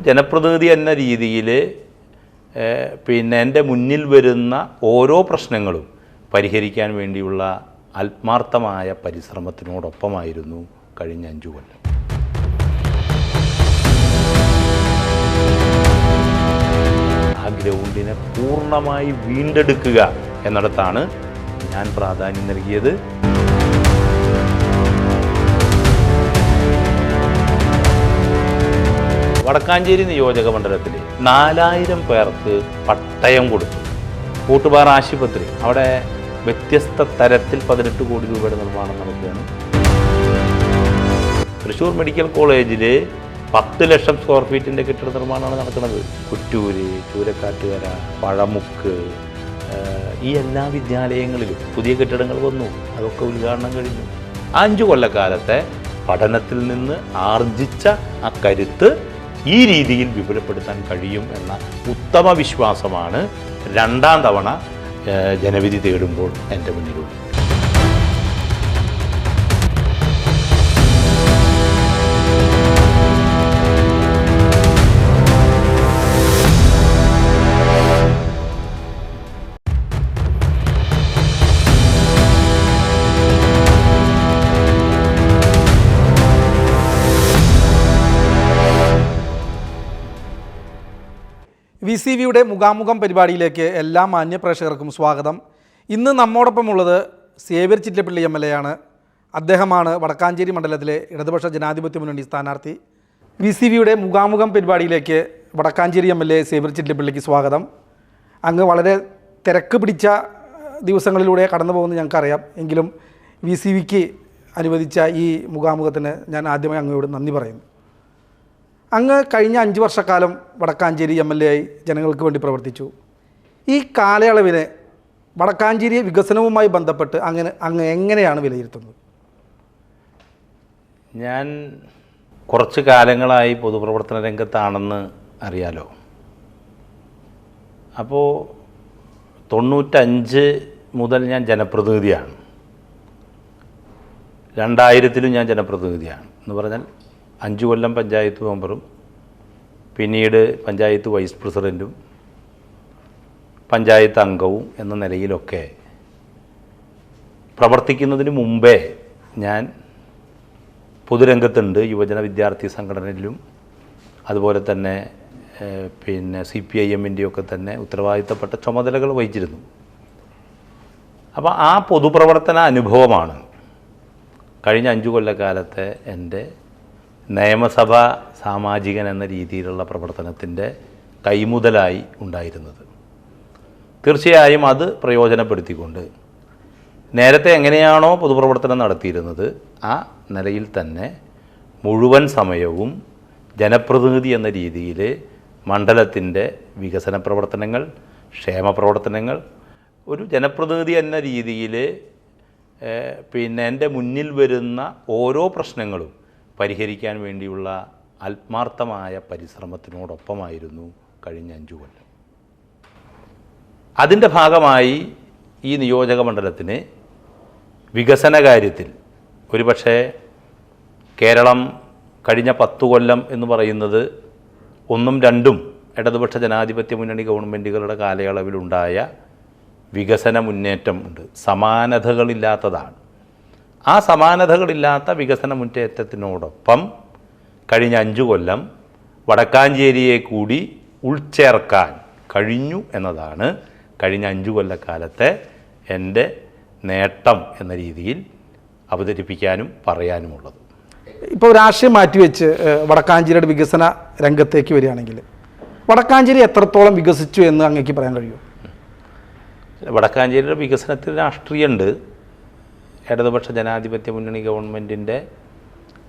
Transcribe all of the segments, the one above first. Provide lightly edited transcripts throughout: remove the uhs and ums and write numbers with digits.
ജനപ്രതിനിധി എന്ന രീതിയിൽ പിന്നെ എൻ്റെ മുന്നിൽ വരുന്ന ഓരോ പ്രശ്നങ്ങളും പരിഹരിക്കാൻ വേണ്ടിയുള്ള ആത്മാർത്ഥമായ പരിശ്രമത്തിനോടൊപ്പമായിരുന്നു കഴിഞ്ഞ 5 കൊല്ലം. ആ ഗ്രൗണ്ടിനെ പൂർണ്ണമായി വീണ്ടെടുക്കുക എന്നിടത്താണ് ഞാൻ പ്രാധാന്യം നൽകിയത്. വടക്കാഞ്ചേരി നിയോജക മണ്ഡലത്തിൽ 4000 പേർക്ക് പട്ടയം കൊടുത്തു. കൂട്ടുപാറ ആശുപത്രി, അവിടെ വ്യത്യസ്ത തരത്തിൽ 18 കോടി രൂപയുടെ നിർമ്മാണം നടക്കുകയാണ്. തൃശ്ശൂർ മെഡിക്കൽ കോളേജിൽ 10 ലക്ഷം സ്ക്വയർ ഫീറ്റിൻ്റെ കെട്ടിട നിർമ്മാണമാണ് നടക്കുന്നത്. കുറ്റൂര്, ചൂരക്കാട്ടുകര, പഴമുക്ക്, ഈ എല്ലാ വിദ്യാലയങ്ങളിലും പുതിയ കെട്ടിടങ്ങൾ വന്നു. അതൊക്കെ ഉദ്ഘാടനം കഴിഞ്ഞു. 5 കൊല്ലക്കാലത്തെ പഠനത്തിൽ നിന്ന് ആർജിച്ച ആ കരുത്ത് ഈ രീതിയിൽ വിപുലപ്പെടുത്താൻ കഴിയും എന്ന ഉത്തമ വിശ്വാസമാണ് 2ാം തവണ ജനവിധി തേടുമ്പോൾ എൻ്റെ മുന്നിലുള്ളത്. VCVയുടെ മുഖാമുഖം പരിപാടിയിലേക്ക് എല്ലാ മാന്യപ്രേക്ഷകർക്കും സ്വാഗതം. ഇന്ന് നമ്മോടൊപ്പമുള്ളത് സേവ്യർ ചിറ്റലപ്പള്ളി MLA ആണ്. അദ്ദേഹമാണ് വടക്കാഞ്ചേരി മണ്ഡലത്തിലെ ഇടതുപക്ഷ ജനാധിപത്യ മുന്നണി സ്ഥാനാർത്ഥി. VCVയുടെ മുഖാമുഖം പരിപാടിയിലേക്ക് വടക്കാഞ്ചേരി MLA സേവ്യർ ചിറ്റലപ്പള്ളിക്ക് സ്വാഗതം. അങ്ങ് വളരെ തിരക്ക് പിടിച്ച ദിവസങ്ങളിലൂടെ കടന്നു പോകുന്നത് ഞങ്ങൾക്കറിയാം. എങ്കിലും VCVക്ക് അനുവദിച്ച ഈ മുഖാമുഖത്തിന് ഞാൻ ആദ്യമായി അങ്ങയോട് നന്ദി പറയുന്നു. അങ്ങ് കഴിഞ്ഞ 5 വർഷക്കാലം വടക്കാഞ്ചേരി MLA ആയി ജനങ്ങൾക്ക് വേണ്ടി പ്രവർത്തിച്ചു. ഈ കാലയളവിനെ വടക്കാഞ്ചേരി വികസനവുമായി ബന്ധപ്പെട്ട് അങ്ങ് എങ്ങനെയാണ് വിലയിരുത്തുന്നത്? ഞാൻ കുറച്ച് കാലങ്ങളായി പൊതുപ്രവർത്തന രംഗത്താണെന്ന് അറിയാലോ. അപ്പോൾ 95 മുതൽ ഞാൻ ജനപ്രതിനിധിയാണ്. 2000 ഞാൻ ജനപ്രതിനിധിയാണ് എന്ന് പറഞ്ഞാൽ 5 കൊല്ലം പഞ്ചായത്ത് മെമ്പറും പിന്നീട് പഞ്ചായത്ത് വൈസ് പ്രസിഡൻറ്റും പഞ്ചായത്ത് അംഗവും എന്ന നിലയിലൊക്കെ പ്രവർത്തിക്കുന്നതിന് മുമ്പേ ഞാൻ പൊതുരംഗത്തുണ്ട്. യുവജന വിദ്യാർത്ഥി സംഘടനയിലും അതുപോലെ തന്നെ CPIM-ൻ്റെയൊക്കെ തന്നെ ഉത്തരവാദിത്തപ്പെട്ട ചുമതലകൾ വഹിച്ചിരുന്നു. അപ്പോൾ ആ പൊതുപ്രവർത്തന അനുഭവമാണ് കഴിഞ്ഞ 5 കൊല്ലക്കാലത്തെ എൻ്റെ നിയമസഭാ സാമാജികൻ എന്ന രീതിയിലുള്ള പ്രവർത്തനത്തിൻ്റെ കൈമുതലായി ഉണ്ടായിരുന്നത്. തീർച്ചയായും അത് പ്രയോജനപ്പെടുത്തിക്കൊണ്ട് നേരത്തെ എങ്ങനെയാണോ പൊതുപ്രവർത്തനം നടത്തിയിരുന്നത് ആ നിലയിൽ തന്നെ മുഴുവൻ സമയവും ജനപ്രതിനിധി എന്ന രീതിയിൽ മണ്ഡലത്തിൻ്റെ വികസന പ്രവർത്തനങ്ങൾ, ക്ഷേമ പ്രവർത്തനങ്ങൾ, ഒരു ജനപ്രതിനിധി എന്ന രീതിയിൽ എൻ്റെ മുന്നിൽ വരുന്ന ഓരോ പ്രശ്നങ്ങളും പരിഹരിക്കാൻ വേണ്ടിയുള്ള ആത്മാർത്ഥമായ പരിശ്രമത്തിനോടൊപ്പമായിരുന്നു കഴിഞ്ഞ 5 കൊല്ലം. അതിൻ്റെ ഭാഗമായി ഈ നിയോജക മണ്ഡലത്തിന് വികസന കാര്യത്തിൽ ഒരുപക്ഷെ കേരളം കഴിഞ്ഞ 10 കൊല്ലം എന്ന് പറയുന്നത് 1ഉം 2ഉം ഇടതുപക്ഷ ജനാധിപത്യ മുന്നണി ഗവൺമെൻറ്റുകളുടെ കാലയളവിലുണ്ടായ വികസന മുന്നേറ്റം ഉണ്ട്, സമാനതകളില്ലാത്തതാണ്. ആ സമാനതകളില്ലാത്ത വികസന മുന്നേറ്റത്തിനോടൊപ്പം കഴിഞ്ഞ 5 കൊല്ലം വടക്കാഞ്ചേരിയെ കൂടി ഉൾച്ചേർക്കാൻ കഴിഞ്ഞു എന്നതാണ് കഴിഞ്ഞ 5 കൊല്ലക്കാലത്തെ എൻ്റെ നേട്ടം എന്ന രീതിയിൽ അവതരിപ്പിക്കാനും പറയാനുമുള്ളത്. ഇപ്പോൾ രാഷ്ട്രീയം മാറ്റിവെച്ച് വടക്കാഞ്ചേരിയുടെ വികസന രംഗത്തേക്ക് വരികയാണെങ്കിൽ വടക്കാഞ്ചേരി എത്രത്തോളം വികസിച്ചു എന്ന് അങ്ങേക്ക് പറയാൻ കഴിയുമോ? വടക്കാഞ്ചേരിയുടെ വികസനത്തിൽ രാഷ്ട്രീയമുണ്ട്. ഇടതുപക്ഷ ജനാധിപത്യ മുന്നണി ഗവൺമെൻറ്റിൻ്റെ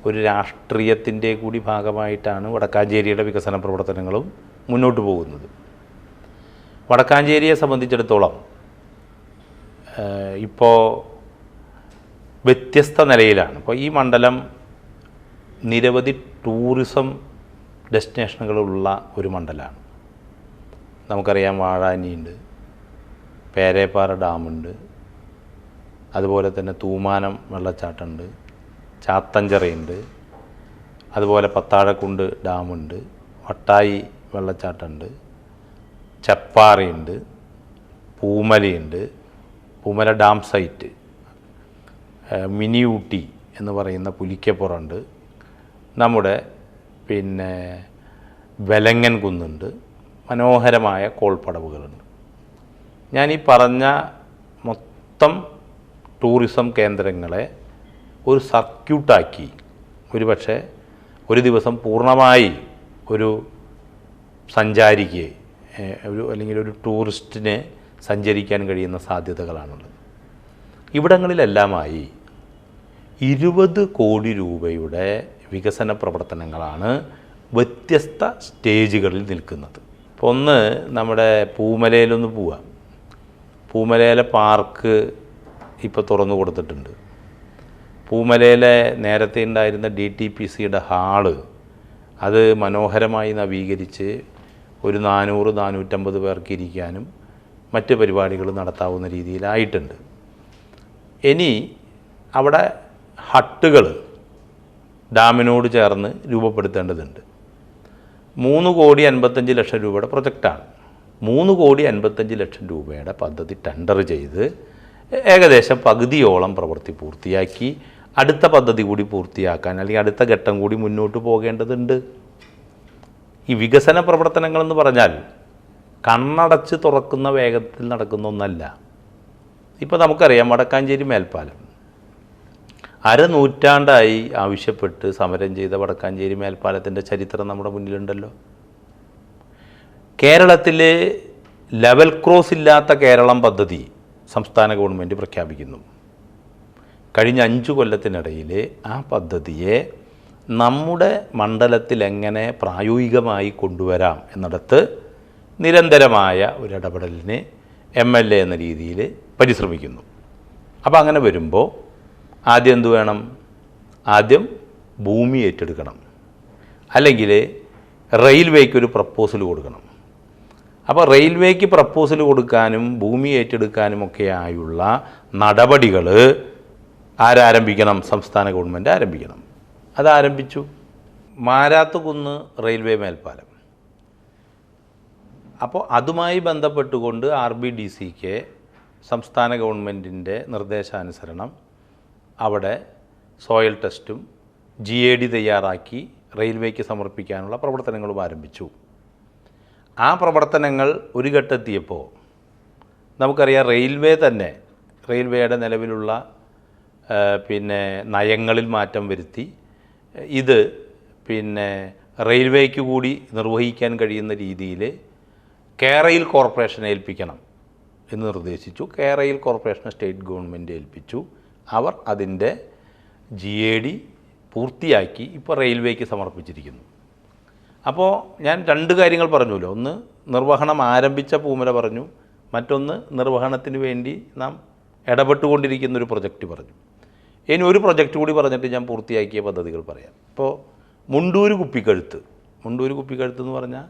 ഒരു രാഷ്ട്രീയത്തിൻ്റെ കൂടി ഭാഗമായിട്ടാണ് വടക്കാഞ്ചേരിയുടെ വികസന പ്രവർത്തനങ്ങളും മുന്നോട്ട് പോകുന്നത്. വടക്കാഞ്ചേരിയെ സംബന്ധിച്ചിടത്തോളം ഇപ്പോൾ വ്യത്യസ്ത നിലയിലാണ്. ഇപ്പോൾ ഈ മണ്ഡലം നിരവധി ടൂറിസം ഡെസ്റ്റിനേഷനുകളുള്ള ഒരു മണ്ഡലമാണ്. നമുക്കറിയാം, വാഴാനിയുണ്ട്, പേരേപ്പാറ ഡാമുണ്ട്, അതുപോലെ തന്നെ തൂമാനം വെള്ളച്ചാട്ടമുണ്ട്, ചാത്തഞ്ചിറയുണ്ട്, അതുപോലെ പത്താഴക്കുണ്ട് ഡാമുണ്ട്, വട്ടായി വെള്ളച്ചാട്ടമുണ്ട്, ചപ്പാറയുണ്ട്, പൂമലയുണ്ട്, Poomala dam site, mini Ooty എന്ന് പറയുന്ന പുലിക്കപ്പുറമുണ്ട്, നമ്മുടെ പിന്നെ വെലങ്ങൻ കുന്നുണ്ട്, മനോഹരമായ കോൾപ്പടവുകളുണ്ട്. ഞാൻ ഈ പറഞ്ഞ മൊത്തം ടൂറിസം കേന്ദ്രങ്ങളെ ഒരു സർക്യൂട്ടാക്കി ഒരു പക്ഷേ ഒരു ദിവസം പൂർണ്ണമായി ഒരു സഞ്ചാരിക്ക് അല്ലെങ്കിൽ ഒരു ടൂറിസ്റ്റിന് സഞ്ചരിക്കാൻ കഴിയുന്ന സാധ്യതകളാണുള്ളത്. ഇവിടങ്ങളിലെല്ലാമായി 20 കോടി രൂപയുടെ വികസന പ്രവർത്തനങ്ങളാണ് വ്യത്യസ്ത സ്റ്റേജുകളിൽ നിൽക്കുന്നത്. ഇപ്പോൾ ഒന്ന് നമ്മുടെ പൂമലയിലൊന്ന് പോവാം. പൂമലയിലെ പാർക്ക് ഇപ്പോൾ തുറന്നു കൊടുത്തിട്ടുണ്ട്. പൂമലയിലെ നേരത്തെ ഉണ്ടായിരുന്ന DTPCയുടെ ഹാള് അത് മനോഹരമായി നവീകരിച്ച് ഒരു 400-450 പേർക്ക് ഇരിക്കാനും മറ്റ് പരിപാടികൾ നടത്താവുന്ന രീതിയിലായിട്ടുണ്ട്. ഇനി അവിടെ ഹട്ടുകൾ ഡാമിനോട് ചേർന്ന് രൂപപ്പെടുത്തേണ്ടതുണ്ട്. 3,55,00,000 രൂപയുടെ പ്രൊജക്റ്റാണ്. 3,55,00,000 രൂപയുടെ പദ്ധതി ടെൻഡർ ചെയ്ത് ഏകദേശം പകുതിയോളം പ്രവൃത്തി പൂർത്തിയാക്കി. അടുത്ത പദ്ധതി കൂടി പൂർത്തിയാക്കാൻ അല്ലെങ്കിൽ അടുത്ത ഘട്ടം കൂടി മുന്നോട്ട് പോകേണ്ടതുണ്ട്. ഈ വികസന പ്രവർത്തനങ്ങളെന്ന് പറഞ്ഞാൽ കണ്ണടച്ച് തുറക്കുന്ന വേഗത്തിൽ നടക്കുന്ന ഒന്നല്ല. ഇപ്പോൾ നമുക്കറിയാം വടക്കാഞ്ചേരി മേൽപ്പാലം 1/2 നൂറ്റാണ്ടായി ആവശ്യപ്പെട്ട് സമരം ചെയ്ത വടക്കാഞ്ചേരി മേൽപ്പാലത്തിൻ്റെ ചരിത്രം നമ്മുടെ മുന്നിലുണ്ടല്ലോ. കേരളത്തിൽ ലെവൽ ക്രോസ് ഇല്ലാത്ത കേരളം പദ്ധതി സംസ്ഥാന ഗവൺമെൻറ് പ്രഖ്യാപിക്കുന്നു. കഴിഞ്ഞ 5 കൊല്ലത്തിനിടയിൽ ആ പദ്ധതിയെ നമ്മുടെ മണ്ഡലത്തിൽ എങ്ങനെ പ്രായോഗികമായി കൊണ്ടുവരാം എന്നിടത്ത് നിരന്തരമായ ഒരു ഇടപെടലിന് MLA എന്ന രീതിയിൽ പരിശ്രമിക്കുന്നു. അപ്പോൾ അങ്ങനെ വരുമ്പോൾ ആദ്യം എന്തു വേണം? ആദ്യം ഭൂമി ഏറ്റെടുക്കണം, അല്ലെങ്കിൽ റെയിൽവേക്കൊരു പ്രപ്പോസൽ കൊടുക്കണം. അപ്പോൾ റെയിൽവേക്ക് പ്രപ്പോസൽ കൊടുക്കാനും ഭൂമി ഏറ്റെടുക്കാനുമൊക്കെയായുള്ള നടപടികൾ ആരാരംഭിക്കണം? സംസ്ഥാന ഗവൺമെൻറ് ആരംഭിക്കണം. അതാരംഭിച്ചു. മാരാത്തുകുന്ന് റെയിൽവേ മേൽപ്പാലം. അപ്പോൾ അതുമായി ബന്ധപ്പെട്ടുകൊണ്ട് RBDCക്ക് സംസ്ഥാന ഗവൺമെൻറ്റിൻ്റെ നിർദ്ദേശാനുസരണം അവിടെ സോയിൽ ടെസ്റ്റും GAD തയ്യാറാക്കി റെയിൽവേക്ക് സമർപ്പിക്കാനുള്ള പ്രവർത്തനങ്ങളും ആരംഭിച്ചു. ആ പ്രവർത്തനങ്ങൾ ഒരു ഘട്ടമെത്തിയപ്പോൾ നമുക്കറിയാം റെയിൽവേ തന്നെ റെയിൽവേയുടെ നിലവിലുള്ള നയങ്ങളിൽ മാറ്റം വരുത്തി ഇത് റെയിൽവേക്ക് കൂടി നിർവഹിക്കാൻ കഴിയുന്ന രീതിയിൽ കേരയിൽ കോർപ്പറേഷനെ ഏൽപ്പിക്കണം എന്ന് നിർദ്ദേശിച്ചു. കേരയിൽ കോർപ്പറേഷനെ സ്റ്റേറ്റ് ഗവൺമെൻറ് ഏൽപ്പിച്ചു. അവർ അതിൻ്റെ GAD പൂർത്തിയാക്കി ഇപ്പോൾ റെയിൽവേക്ക് സമർപ്പിച്ചിരിക്കുന്നു. അപ്പോൾ ഞാൻ 2 കാര്യങ്ങൾ പറഞ്ഞല്ലോ. ഒന്ന് നിർവഹണം ആരംഭിച്ച പൂമല പറഞ്ഞു, മറ്റൊന്ന് നിർവഹണത്തിന് വേണ്ടി നാം ഇടപെട്ടുകൊണ്ടിരിക്കുന്നൊരു പ്രൊജക്റ്റ് പറഞ്ഞു. ഇനി ഒരു പ്രൊജക്റ്റ് കൂടി പറഞ്ഞിട്ട് ഞാൻ പൂർത്തിയാക്കിയ പദ്ധതികൾ പറയാം. ഇപ്പോൾ മുണ്ടൂര് കുപ്പിക്കഴുത്ത് എന്ന് പറഞ്ഞാൽ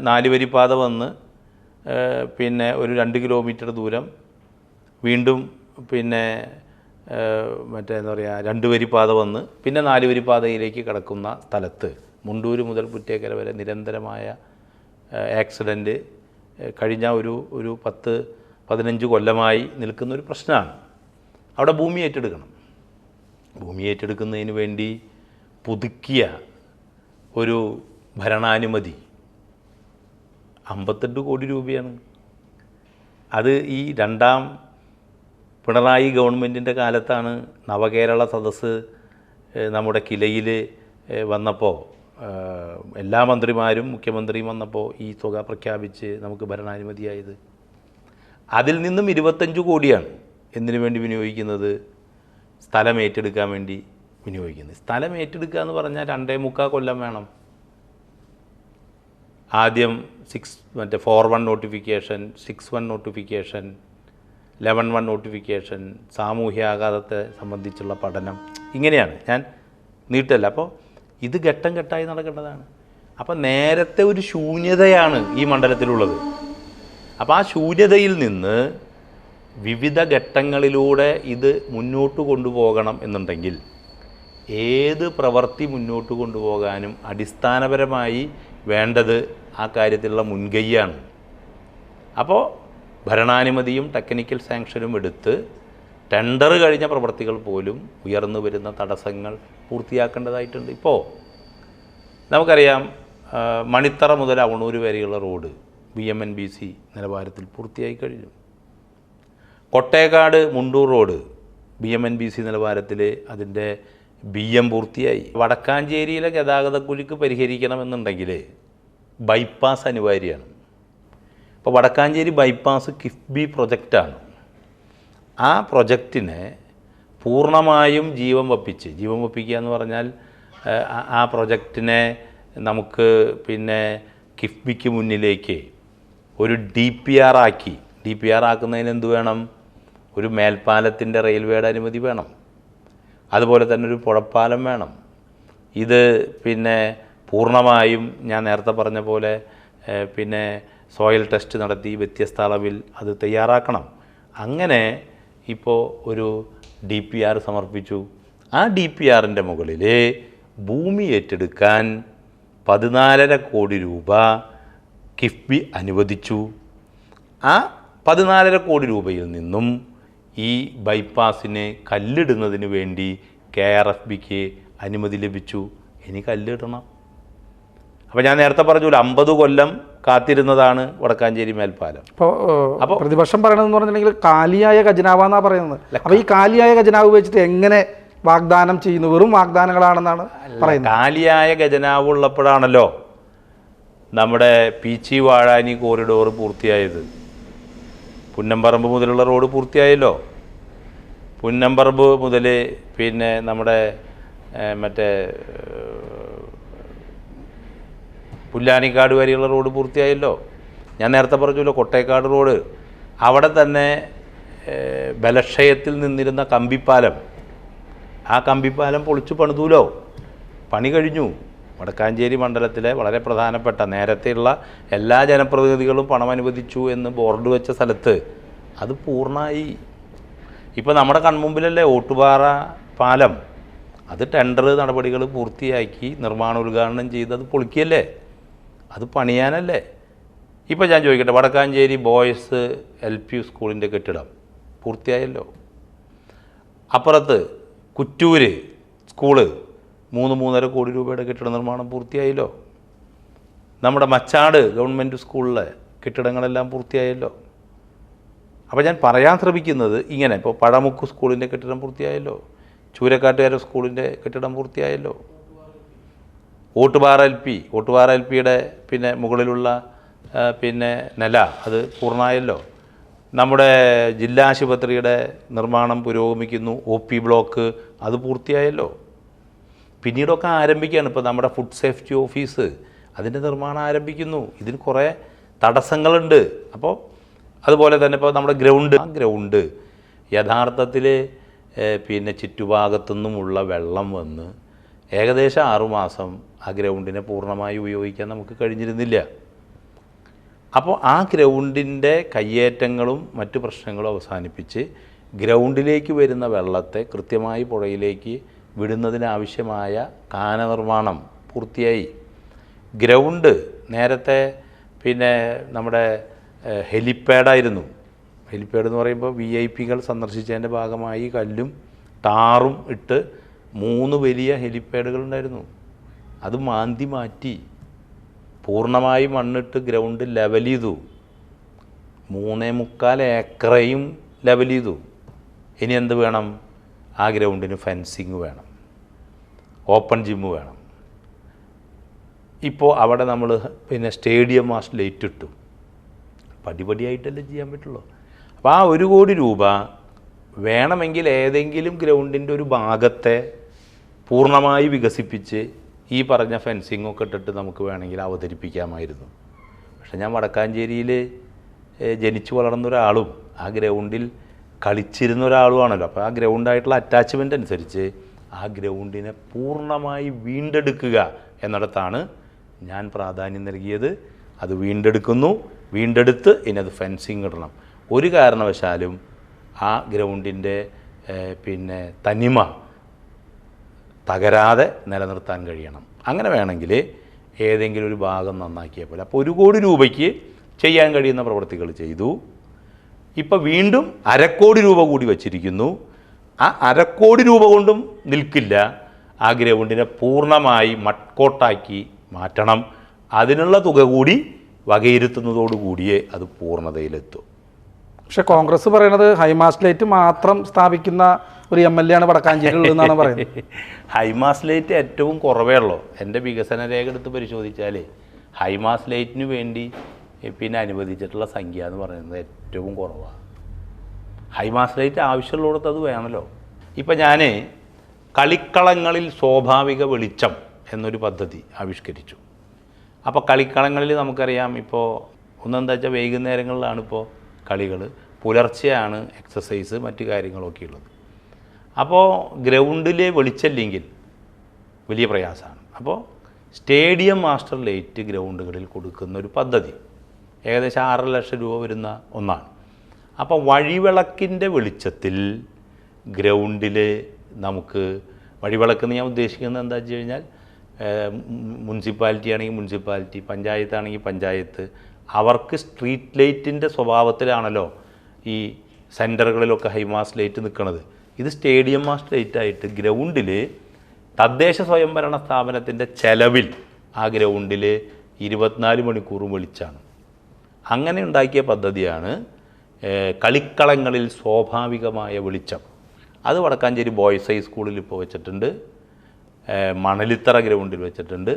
4 വരിപ്പാത വന്ന് ഒരു 2 കിലോമീറ്റർ ദൂരം വീണ്ടും എന്താ പറയുക 2 വരിപ്പാത വന്ന് 4 വരിപ്പാതയിലേക്ക് കിടക്കുന്ന സ്ഥലത്ത് മുണ്ടൂര് മുതൽ പുറ്റേക്കര വരെ നിരന്തരമായ ആക്സിഡൻറ്റ് കഴിഞ്ഞ ഒരു 10-15 കൊല്ലമായി നിൽക്കുന്നൊരു പ്രശ്നമാണ്. അവിടെ ഭൂമി ഏറ്റെടുക്കണം. ഭൂമി ഏറ്റെടുക്കുന്നതിന് വേണ്ടി പുതുക്കിയ ഒരു ഭരണാനുമതി 58 കോടി രൂപയാണ്. അത് ഈ 2ാം പിണറായി ഗവൺമെൻറ്റിൻ്റെ കാലത്താണ് നവകേരള സദസ്സ് നമ്മുടെ കിലയിൽ വന്നപ്പോൾ എല്ലാ മന്ത്രിമാരും മുഖ്യമന്ത്രിയും വന്നപ്പോൾ ഈ തുക പ്രഖ്യാപിച്ച് നമുക്ക് ഭരണാനുമതിയായത്. അതിൽ നിന്നും 25 കോടിയാണ് എന്തിനു വേണ്ടി വിനിയോഗിക്കുന്നത്? സ്ഥലം ഏറ്റെടുക്കാൻ വേണ്ടി വിനിയോഗിക്കുന്നത്. സ്ഥലം ഏറ്റെടുക്കുക എന്ന് പറഞ്ഞാൽ 2.25 കൊല്ലം വേണം. ആദ്യം 4-1 നോട്ടിഫിക്കേഷൻ, 6-1 നോട്ടിഫിക്കേഷൻ, 11-1 നോട്ടിഫിക്കേഷൻ, സാമൂഹ്യ ആഘാതത്തെ സംബന്ധിച്ചുള്ള പഠനം, ഇങ്ങനെയാണ്. ഞാൻ നീട്ടല്ല. അപ്പോൾ ഇത് ഘട്ടം ഘട്ടമായി നടക്കേണ്ടതാണ്. അപ്പോൾ നേരത്തെ ഒരു ശൂന്യതയാണ് ഈ മണ്ഡലത്തിലുള്ളത്. അപ്പോൾ ആ ശൂന്യതയിൽ നിന്ന് വിവിധ ഘട്ടങ്ങളിലൂടെ ഇത് മുന്നോട്ട് കൊണ്ടുപോകണം എന്നുണ്ടെങ്കിൽ ഏത് പ്രവൃത്തി മുന്നോട്ട് കൊണ്ടുപോകാനും അടിസ്ഥാനപരമായി വേണ്ടത് ആ കാര്യത്തിലുള്ള മുൻകൈയാണ്. അപ്പോൾ ഭരണാനുമതിയും ടെക്നിക്കൽ സാങ്ഷനും എടുത്ത് ടെൻഡർ കഴിഞ്ഞ പ്രവൃത്തികൾ പോലും ഉയർന്നു വരുന്ന തടസ്സങ്ങൾ പൂർത്തിയാക്കേണ്ടതായിട്ടുണ്ട്. ഇപ്പോൾ നമുക്കറിയാം, മണിത്തറ മുതൽ അവണൂർ വരെയുള്ള റോഡ് BMNBC നിലവാരത്തിൽ പൂർത്തിയായി കഴിഞ്ഞു. കൊട്ടേക്കാട് മുണ്ടൂർ റോഡ് BMNBC നിലവാരത്തിൽ അതിൻ്റെ BM പൂർത്തിയായി. വടക്കാഞ്ചേരിയിലെ ഗതാഗതക്കുരുക്ക് പരിഹരിക്കണമെന്നുണ്ടെങ്കിൽ ബൈപ്പാസ് അനിവാര്യമാണ്. ഇപ്പോൾ വടക്കാഞ്ചേരി ബൈപ്പാസ് കിഫ്ബി പ്രൊജക്റ്റാണ്. ആ പ്രൊജക്റ്റിനെ പൂർണ്ണമായും ജീവൻ വപ്പിക്കുക എന്ന് പറഞ്ഞാൽ ആ പ്രൊജക്റ്റിനെ നമുക്ക് പിന്നെ കിഫ്ബിക്ക് മുന്നിലേക്ക് ഒരു DPR ആക്കി. DPR ആക്കുന്നതിന് എന്ത് വേണം? ഒരു മേൽപ്പാലത്തിൻ്റെ റെയിൽവേയുടെ അനുമതി വേണം. അതുപോലെ തന്നെ ഒരു പുഴപ്പാലം വേണം. ഇത് പിന്നെ പൂർണ്ണമായും ഞാൻ നേരത്തെ പറഞ്ഞ പോലെ പിന്നെ സോയിൽ ടെസ്റ്റ് നടത്തി വ്യത്യസ്ത അളവിൽ അത് തയ്യാറാക്കണം. അങ്ങനെ ഇപ്പോൾ ഒരു DPR സമർപ്പിച്ചു. ആ DPRൻ്റെ മുകളിൽ ഭൂമി ഏറ്റെടുക്കാൻ 14.5 കോടി രൂപ കിഫ്ബി അനുവദിച്ചു. ആ 14.5 കോടി രൂപയിൽ നിന്നും ഈ ബൈപ്പാസിന് കല്ലിടുന്നതിന് വേണ്ടി KRFBക്ക് അനുമതി ലഭിച്ചു. ഇനി കല്ലിടണം. അപ്പോൾ ഞാൻ നേരത്തെ പറഞ്ഞു 50 കൊല്ലം കാത്തിരുന്നതാണ് വടക്കാഞ്ചേരി മേൽപ്പാലം. അപ്പോൾ പ്രതിപക്ഷം പറയണതെന്ന് പറഞ്ഞിട്ടുണ്ടെങ്കിൽ കാലിയായ ഖജനാവാന്നാണ് പറയുന്നത്. അപ്പോൾ ഈ കാലിയായ ഖജനാവ് വെച്ചിട്ട് എങ്ങനെ വാഗ്ദാനം ചെയ്യുന്നു? വെറും വാഗ്ദാനങ്ങളാണെന്നാണ് പറയുന്നത്. കാലിയായ ഖജനാവ് ഉള്ളപ്പോഴാണല്ലോ നമ്മുടെ പീച്ചി വാഴാനി കോറിഡോർ പൂർത്തിയായത്. പുന്നമ്പറമ്പ് മുതലുള്ള റോഡ് പൂർത്തിയായല്ലോ. പുന്നമ്പറമ്പ് മുതൽ പിന്നെ നമ്മുടെ മറ്റേ പുല്ലാനിക്കാട് വരെയുള്ള റോഡ് പൂർത്തിയായല്ലോ. ഞാൻ നേരത്തെ പറഞ്ഞല്ലോ കൊട്ടേക്കാട് റോഡ്, അവിടെ തന്നെ ബലക്ഷയത്തിൽ നിന്നിരുന്ന കമ്പിപ്പാലം, ആ കമ്പിപ്പാലം പൊളിച്ചു പണിതൂലോ, പണി കഴിഞ്ഞു. വടക്കാഞ്ചേരി മണ്ഡലത്തിലെ വളരെ പ്രധാനപ്പെട്ട നേരത്തെയുള്ള എല്ലാ ജനപ്രതിനിധികളും പണം അനുവദിച്ചു എന്ന് ബോർഡ് വെച്ച സ്ഥലത്ത് അത് പൂർണ്ണമായി. ഇപ്പോൾ നമ്മുടെ കൺമുമ്പിലല്ലേ ഓട്ടുപാറ പാലം, അത് ടെൻഡർ നടപടികൾ പൂർത്തിയാക്കി നിർമ്മാണോദ്ഘാടനം ചെയ്ത് അത് പൊളിക്കുകയല്ലേ, അത് പണിയാനല്ലേ. ഇപ്പോൾ ഞാൻ ചോദിക്കട്ടെ, വടക്കാഞ്ചേരി ബോയ്സ് LP സ്കൂളിൻ്റെ കെട്ടിടം പൂർത്തിയായല്ലോ. അപ്പുറത്ത് കുറ്റൂര് സ്കൂള് 3-3.5 കോടി രൂപയുടെ കെട്ടിട നിർമ്മാണം പൂർത്തിയായല്ലോ. നമ്മുടെ മച്ചാട് ഗവൺമെൻറ് സ്കൂളിലെ കെട്ടിടങ്ങളെല്ലാം പൂർത്തിയായല്ലോ. അപ്പോൾ ഞാൻ പറയാൻ ശ്രമിക്കുന്നത് ഇങ്ങനെ, ഇപ്പോൾ പഴമുക്ക് സ്കൂളിൻ്റെ കെട്ടിടം പൂർത്തിയായല്ലോ, ചൂരക്കാട്ടുകാര സ്കൂളിൻ്റെ കെട്ടിടം പൂർത്തിയായല്ലോ, ഓട്ടുപാറ LPയുടെ പിന്നെ മുകളിലുള്ള പിന്നെ നില അത് പൂർണ്ണമായല്ലോ. നമ്മുടെ ജില്ലാ ആശുപത്രിയുടെ നിർമ്മാണം പുരോഗമിക്കുന്നു, OP ബ്ലോക്ക് അത് പൂർത്തിയായല്ലോ. പിന്നീടൊക്കെ ആരംഭിക്കുകയാണ്. ഇപ്പോൾ നമ്മുടെ ഫുഡ് സേഫ്റ്റി ഓഫീസ് അതിൻ്റെ നിർമ്മാണം ആരംഭിക്കുന്നു. ഇതിന് കുറേ തടസ്സങ്ങളുണ്ട്. അപ്പോൾ അതുപോലെ തന്നെ ഇപ്പോൾ നമ്മുടെ ഗ്രൗണ്ട് യഥാർത്ഥത്തിൽ പിന്നെ ചുറ്റുഭാഗത്തുനിന്നുമുള്ള വെള്ളം വന്ന് ഏകദേശം 6 മാസം ആ ഗ്രൗണ്ടിനെ പൂർണ്ണമായി ഉപയോഗിക്കാൻ നമുക്ക് കഴിഞ്ഞിരുന്നില്ല. അപ്പോൾ ആ ഗ്രൗണ്ടിൻ്റെ കയ്യേറ്റങ്ങളും മറ്റു പ്രശ്നങ്ങളും അവസാനിപ്പിച്ച് ഗ്രൗണ്ടിലേക്ക് വരുന്ന വെള്ളത്തെ കൃത്യമായി പുഴയിലേക്ക് വിടുന്നതിനാവശ്യമായ കാന നിർമ്മാണം പൂർത്തിയായി. ഗ്രൗണ്ട് നേരത്തെ പിന്നെ നമ്മുടെ ഹെലിപ്പാഡായിരുന്നു. ഹെലിപ്പാഡ് എന്ന് പറയുമ്പോൾ VIP-കൾ സന്ദർശിച്ചതിൻ്റെ ഭാഗമായി കല്ലും ടാറും ഇട്ട് 3 വലിയ ഹെലിപ്പാഡുകളുണ്ടായിരുന്നു. അത് മാറ്റി പൂർണ്ണമായി മണ്ണിട്ട് ഗ്രൗണ്ട് ലെവൽ ചെയ്തു. 3.25 ഏക്കറയും ലെവൽ ചെയ്തു. ഇനി എന്ത് വേണം? ആ ഗ്രൗണ്ടിന് ഫെൻസിങ് വേണം, ഓപ്പൺ ജിമ്മ് വേണം. ഇപ്പോൾ അവിടെ നമ്മൾ പിന്നെ സ്റ്റേഡിയം മാസ്റ്റർ ലൈറ്റ് ഇട്ടു. പടിപടിയായിട്ടല്ലേ ചെയ്യാൻ പറ്റുള്ളൂ. അപ്പോൾ ആ 1 കോടി രൂപ വേണമെങ്കിൽ ഏതെങ്കിലും ഗ്രൗണ്ടിൻ്റെ ഒരു ഭാഗത്തെ പൂർണ്ണമായി വികസിപ്പിച്ച് ഈ പറഞ്ഞ ഫെൻസിങ്ങൊക്കെ ഇട്ടിട്ട് നമുക്ക് വേണമെങ്കിൽ അവതരിപ്പിക്കാമായിരുന്നു. പക്ഷേ ഞാൻ വടക്കാഞ്ചേരിയിൽ ജനിച്ചു വളർന്ന ഒരാളും ആ ഗ്രൗണ്ടിൽ കളിച്ചിരുന്ന ഒരാളുമാണല്ലോ. അപ്പോൾ ആ ഗ്രൗണ്ടായിട്ടുള്ള അറ്റാച്ച്മെൻ്റ് അനുസരിച്ച് ആ ഗ്രൗണ്ടിനെ പൂർണ്ണമായി വീണ്ടെടുക്കുക എന്നിടത്താണ് ഞാൻ പ്രാധാന്യം നൽകിയത്. അത് വീണ്ടെടുത്ത് ഇനി അത് ഫെൻസിങ് ഇടണം. ഒരു കാരണവശാലും ആ ഗ്രൗണ്ടിൻ്റെ പിന്നെ തനിമ തകരാതെ നിലനിർത്താൻ കഴിയണം. അങ്ങനെ വേണമെങ്കിൽ ഏതെങ്കിലും ഒരു ഭാഗം നന്നാക്കിയാൽ പോലെ. അപ്പോൾ 1 കോടി രൂപയ്ക്ക് ചെയ്യാൻ കഴിയുന്ന പ്രവൃത്തികൾ ചെയ്തു. ഇപ്പോൾ വീണ്ടും 1/2 കോടി രൂപ കൂടി വച്ചിരിക്കുന്നു. ആ 1/2 കോടി രൂപ കൊണ്ടും നിൽക്കില്ല. ആ ഗ്രൗണ്ടിനെ പൂർണ്ണമായി മട്കോട്ടാക്കി മാറ്റണം. അതിനുള്ള തുക കൂടി വകയിരുത്തുന്നതോടുകൂടിയേ അത് പൂർണ്ണതയിലെത്തും. പക്ഷെ കോൺഗ്രസ് പറയണത് ഹൈമാസ്റ്റ് ലൈറ്റ് മാത്രം സ്ഥാപിക്കുന്ന ഒരു MLA ആണ് വടക്കാഞ്ചേരി എന്നാണ് പറയുന്നത്. ഹൈമാസ് ലൈറ്റ് ഏറ്റവും കുറവേ ഉള്ളൂ. എൻ്റെ വികസന രേഖ എടുത്ത് പരിശോധിച്ചാൽ ഹൈമാസ് ലൈറ്റിന് വേണ്ടി പിന്നെ അനുവദിച്ചിട്ടുള്ള സംഖ്യ എന്ന് പറയുന്നത് ഏറ്റവും കുറവാണ്. ഹൈമാസ് ലൈറ്റ് ആവശ്യമുള്ളിടത്ത് അത് വേണമല്ലോ. ഇപ്പം ഞാൻ കളിക്കളങ്ങളിൽ സ്വാഭാവിക വെളിച്ചം എന്നൊരു പദ്ധതി ആവിഷ്കരിച്ചു. അപ്പോൾ കളിക്കളങ്ങളിൽ നമുക്കറിയാം, ഇപ്പോൾ ഒന്നെന്താ വെച്ചാൽ വൈകുന്നേരങ്ങളിലാണ് ഇപ്പോൾ കളികൾ, പുലർച്ചെയാണ് എക്സസൈസ് മറ്റു കാര്യങ്ങളൊക്കെ ഉള്ളത്. അപ്പോൾ ഗ്രൗണ്ടിൽ വെളിച്ചമില്ലെങ്കിൽ വലിയ പ്രയാസമാണ്. അപ്പോൾ സ്റ്റേഡിയം മാസ്റ്റർ ലൈറ്റ് ഗ്രൗണ്ടുകളിൽ കൊടുക്കുന്ന ഒരു പദ്ധതി ഏകദേശം 6 ലക്ഷം രൂപ വരുന്ന ഒന്നാണ്. അപ്പോൾ വഴിവിളക്കിൻ്റെ വെളിച്ചത്തിൽ ഗ്രൗണ്ടിൽ നമുക്ക് വഴിവിളക്കെന്ന് ഞാൻ ഉദ്ദേശിക്കുന്നത് എന്താ വെച്ച് കഴിഞ്ഞാൽ മുനിസിപ്പാലിറ്റി ആണെങ്കിൽ മുനിസിപ്പാലിറ്റി, പഞ്ചായത്താണെങ്കിൽ പഞ്ചായത്ത്, അവർക്ക് സ്ട്രീറ്റ് ലൈറ്റിൻ്റെ സ്വഭാവത്തിലാണല്ലോ ഈ സെൻറ്ററുകളിലൊക്കെ ഹൈമാസ് ലൈറ്റ് നിൽക്കുന്നത്. ഇത് സ്റ്റേഡിയം മാസ്റ്റർ ലൈറ്റായിട്ട് ഗ്രൗണ്ടിൽ തദ്ദേശ സ്വയംഭരണ സ്ഥാപനത്തിൻ്റെ ചെലവിൽ ആ ഗ്രൗണ്ടിൽ 24 മണിക്കൂറും വെളിച്ചാണ്. അങ്ങനെ ഉണ്ടാക്കിയ പദ്ധതിയാണ് കളിക്കളങ്ങളിൽ സ്വാഭാവികമായ വെളിച്ചം. അത് വടക്കാഞ്ചേരി ബോയ്സ് ഹൈസ്കൂളിൽ ഇപ്പോൾ വെച്ചിട്ടുണ്ട്, മണലിത്തറ ഗ്രൗണ്ടിൽ വെച്ചിട്ടുണ്ട്,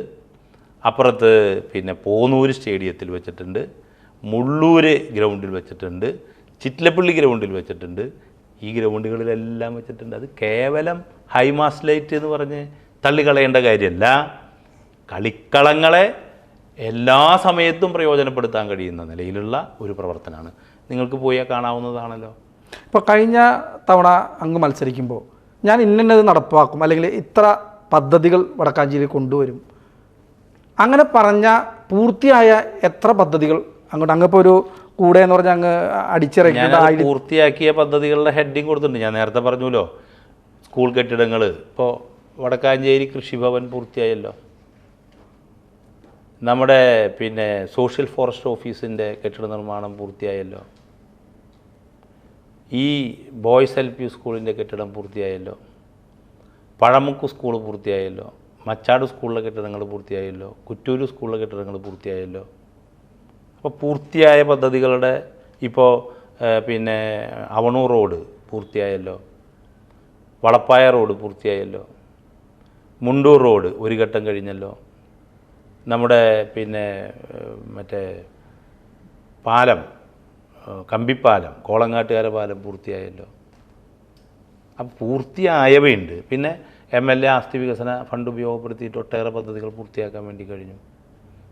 അപ്പുറത്ത് പിന്നെ പോന്നൂർ സ്റ്റേഡിയത്തിൽ വെച്ചിട്ടുണ്ട്, മുള്ളൂർ ഗ്രൗണ്ടിൽ വെച്ചിട്ടുണ്ട്, ചിറ്റിലപ്പള്ളി ഗ്രൗണ്ടിൽ വെച്ചിട്ടുണ്ട്. ഈ ഗ്രൗണ്ടുകളിലെല്ലാം വെച്ചിട്ടുണ്ട്. അത് കേവലം ഹൈമാസ് ലൈറ്റ് എന്ന് പറഞ്ഞ് തള്ളിക്കളയേണ്ട കാര്യമല്ല. കളിക്കളങ്ങളെ എല്ലാ സമയത്തും പ്രയോജനപ്പെടുത്താൻ കഴിയുന്ന നിലയിലുള്ള ഒരു പ്രവർത്തനമാണ്. നിങ്ങൾക്ക് പോയാൽ കാണാവുന്നതാണല്ലോ. ഇപ്പോൾ കഴിഞ്ഞ തവണ അങ്ങ് മത്സരിക്കുമ്പോൾ ഞാൻ ഇന്നത് നടപ്പാക്കും, അല്ലെങ്കിൽ ഇത്ര പദ്ധതികൾ വടക്കാഞ്ചേരി കൊണ്ടുവരും, അങ്ങനെ പറഞ്ഞ പൂർത്തിയായ എത്ര പദ്ധതികൾ അങ്ങോട്ട് അങ്ങപ്പോൾ ഒരു കൂടെ എന്ന് പറഞ്ഞാൽ അങ്ങ് അടിച്ചിറങ്ങി പൂർത്തിയാക്കിയ പദ്ധതികളുടെ ഹെഡിങ് കൊടുത്തിട്ടുണ്ട്. ഞാൻ നേരത്തെ പറഞ്ഞല്ലോ, സ്കൂൾ കെട്ടിടങ്ങൾ. ഇപ്പോൾ വടക്കാഞ്ചേരി കൃഷിഭവൻ പൂർത്തിയായല്ലോ. നമ്മുടെ പിന്നെ സോഷ്യൽ ഫോറസ്റ്റ് ഓഫീസിൻ്റെ കെട്ടിട നിർമ്മാണം പൂർത്തിയായല്ലോ. ഈ ബോയ്സ് LP സ്കൂളിൻ്റെ കെട്ടിടം പൂർത്തിയായല്ലോ. പഴമുക്ക് സ്കൂൾ പൂർത്തിയായല്ലോ. മച്ചാട് സ്കൂളിലെ കെട്ടിടങ്ങൾ പൂർത്തിയായല്ലോ. കുറ്റൂർ സ്കൂളിലെ കെട്ടിടങ്ങൾ പൂർത്തിയായല്ലോ. അപ്പോൾ പൂർത്തിയായ പദ്ധതികളുടെ ഇപ്പോൾ പിന്നെ Avanur road പൂർത്തിയായല്ലോ. വളപ്പായ road പൂർത്തിയായല്ലോ. Mundur road ഒരു ഘട്ടം കഴിഞ്ഞല്ലോ. നമ്മുടെ പിന്നെ മറ്റേ പാലം, കമ്പിപ്പാലം, കോളങ്ങാട്ടുകാര പാലം പൂർത്തിയായല്ലോ. അപ്പം പൂർത്തിയായവയുണ്ട്. പിന്നെ MLA ആസ്തി വികസന ഫണ്ട് ഉപയോഗപ്പെടുത്തിയിട്ട് ഒട്ടേറെ പദ്ധതികൾ പൂർത്തിയാക്കാൻ വേണ്ടി കഴിഞ്ഞു.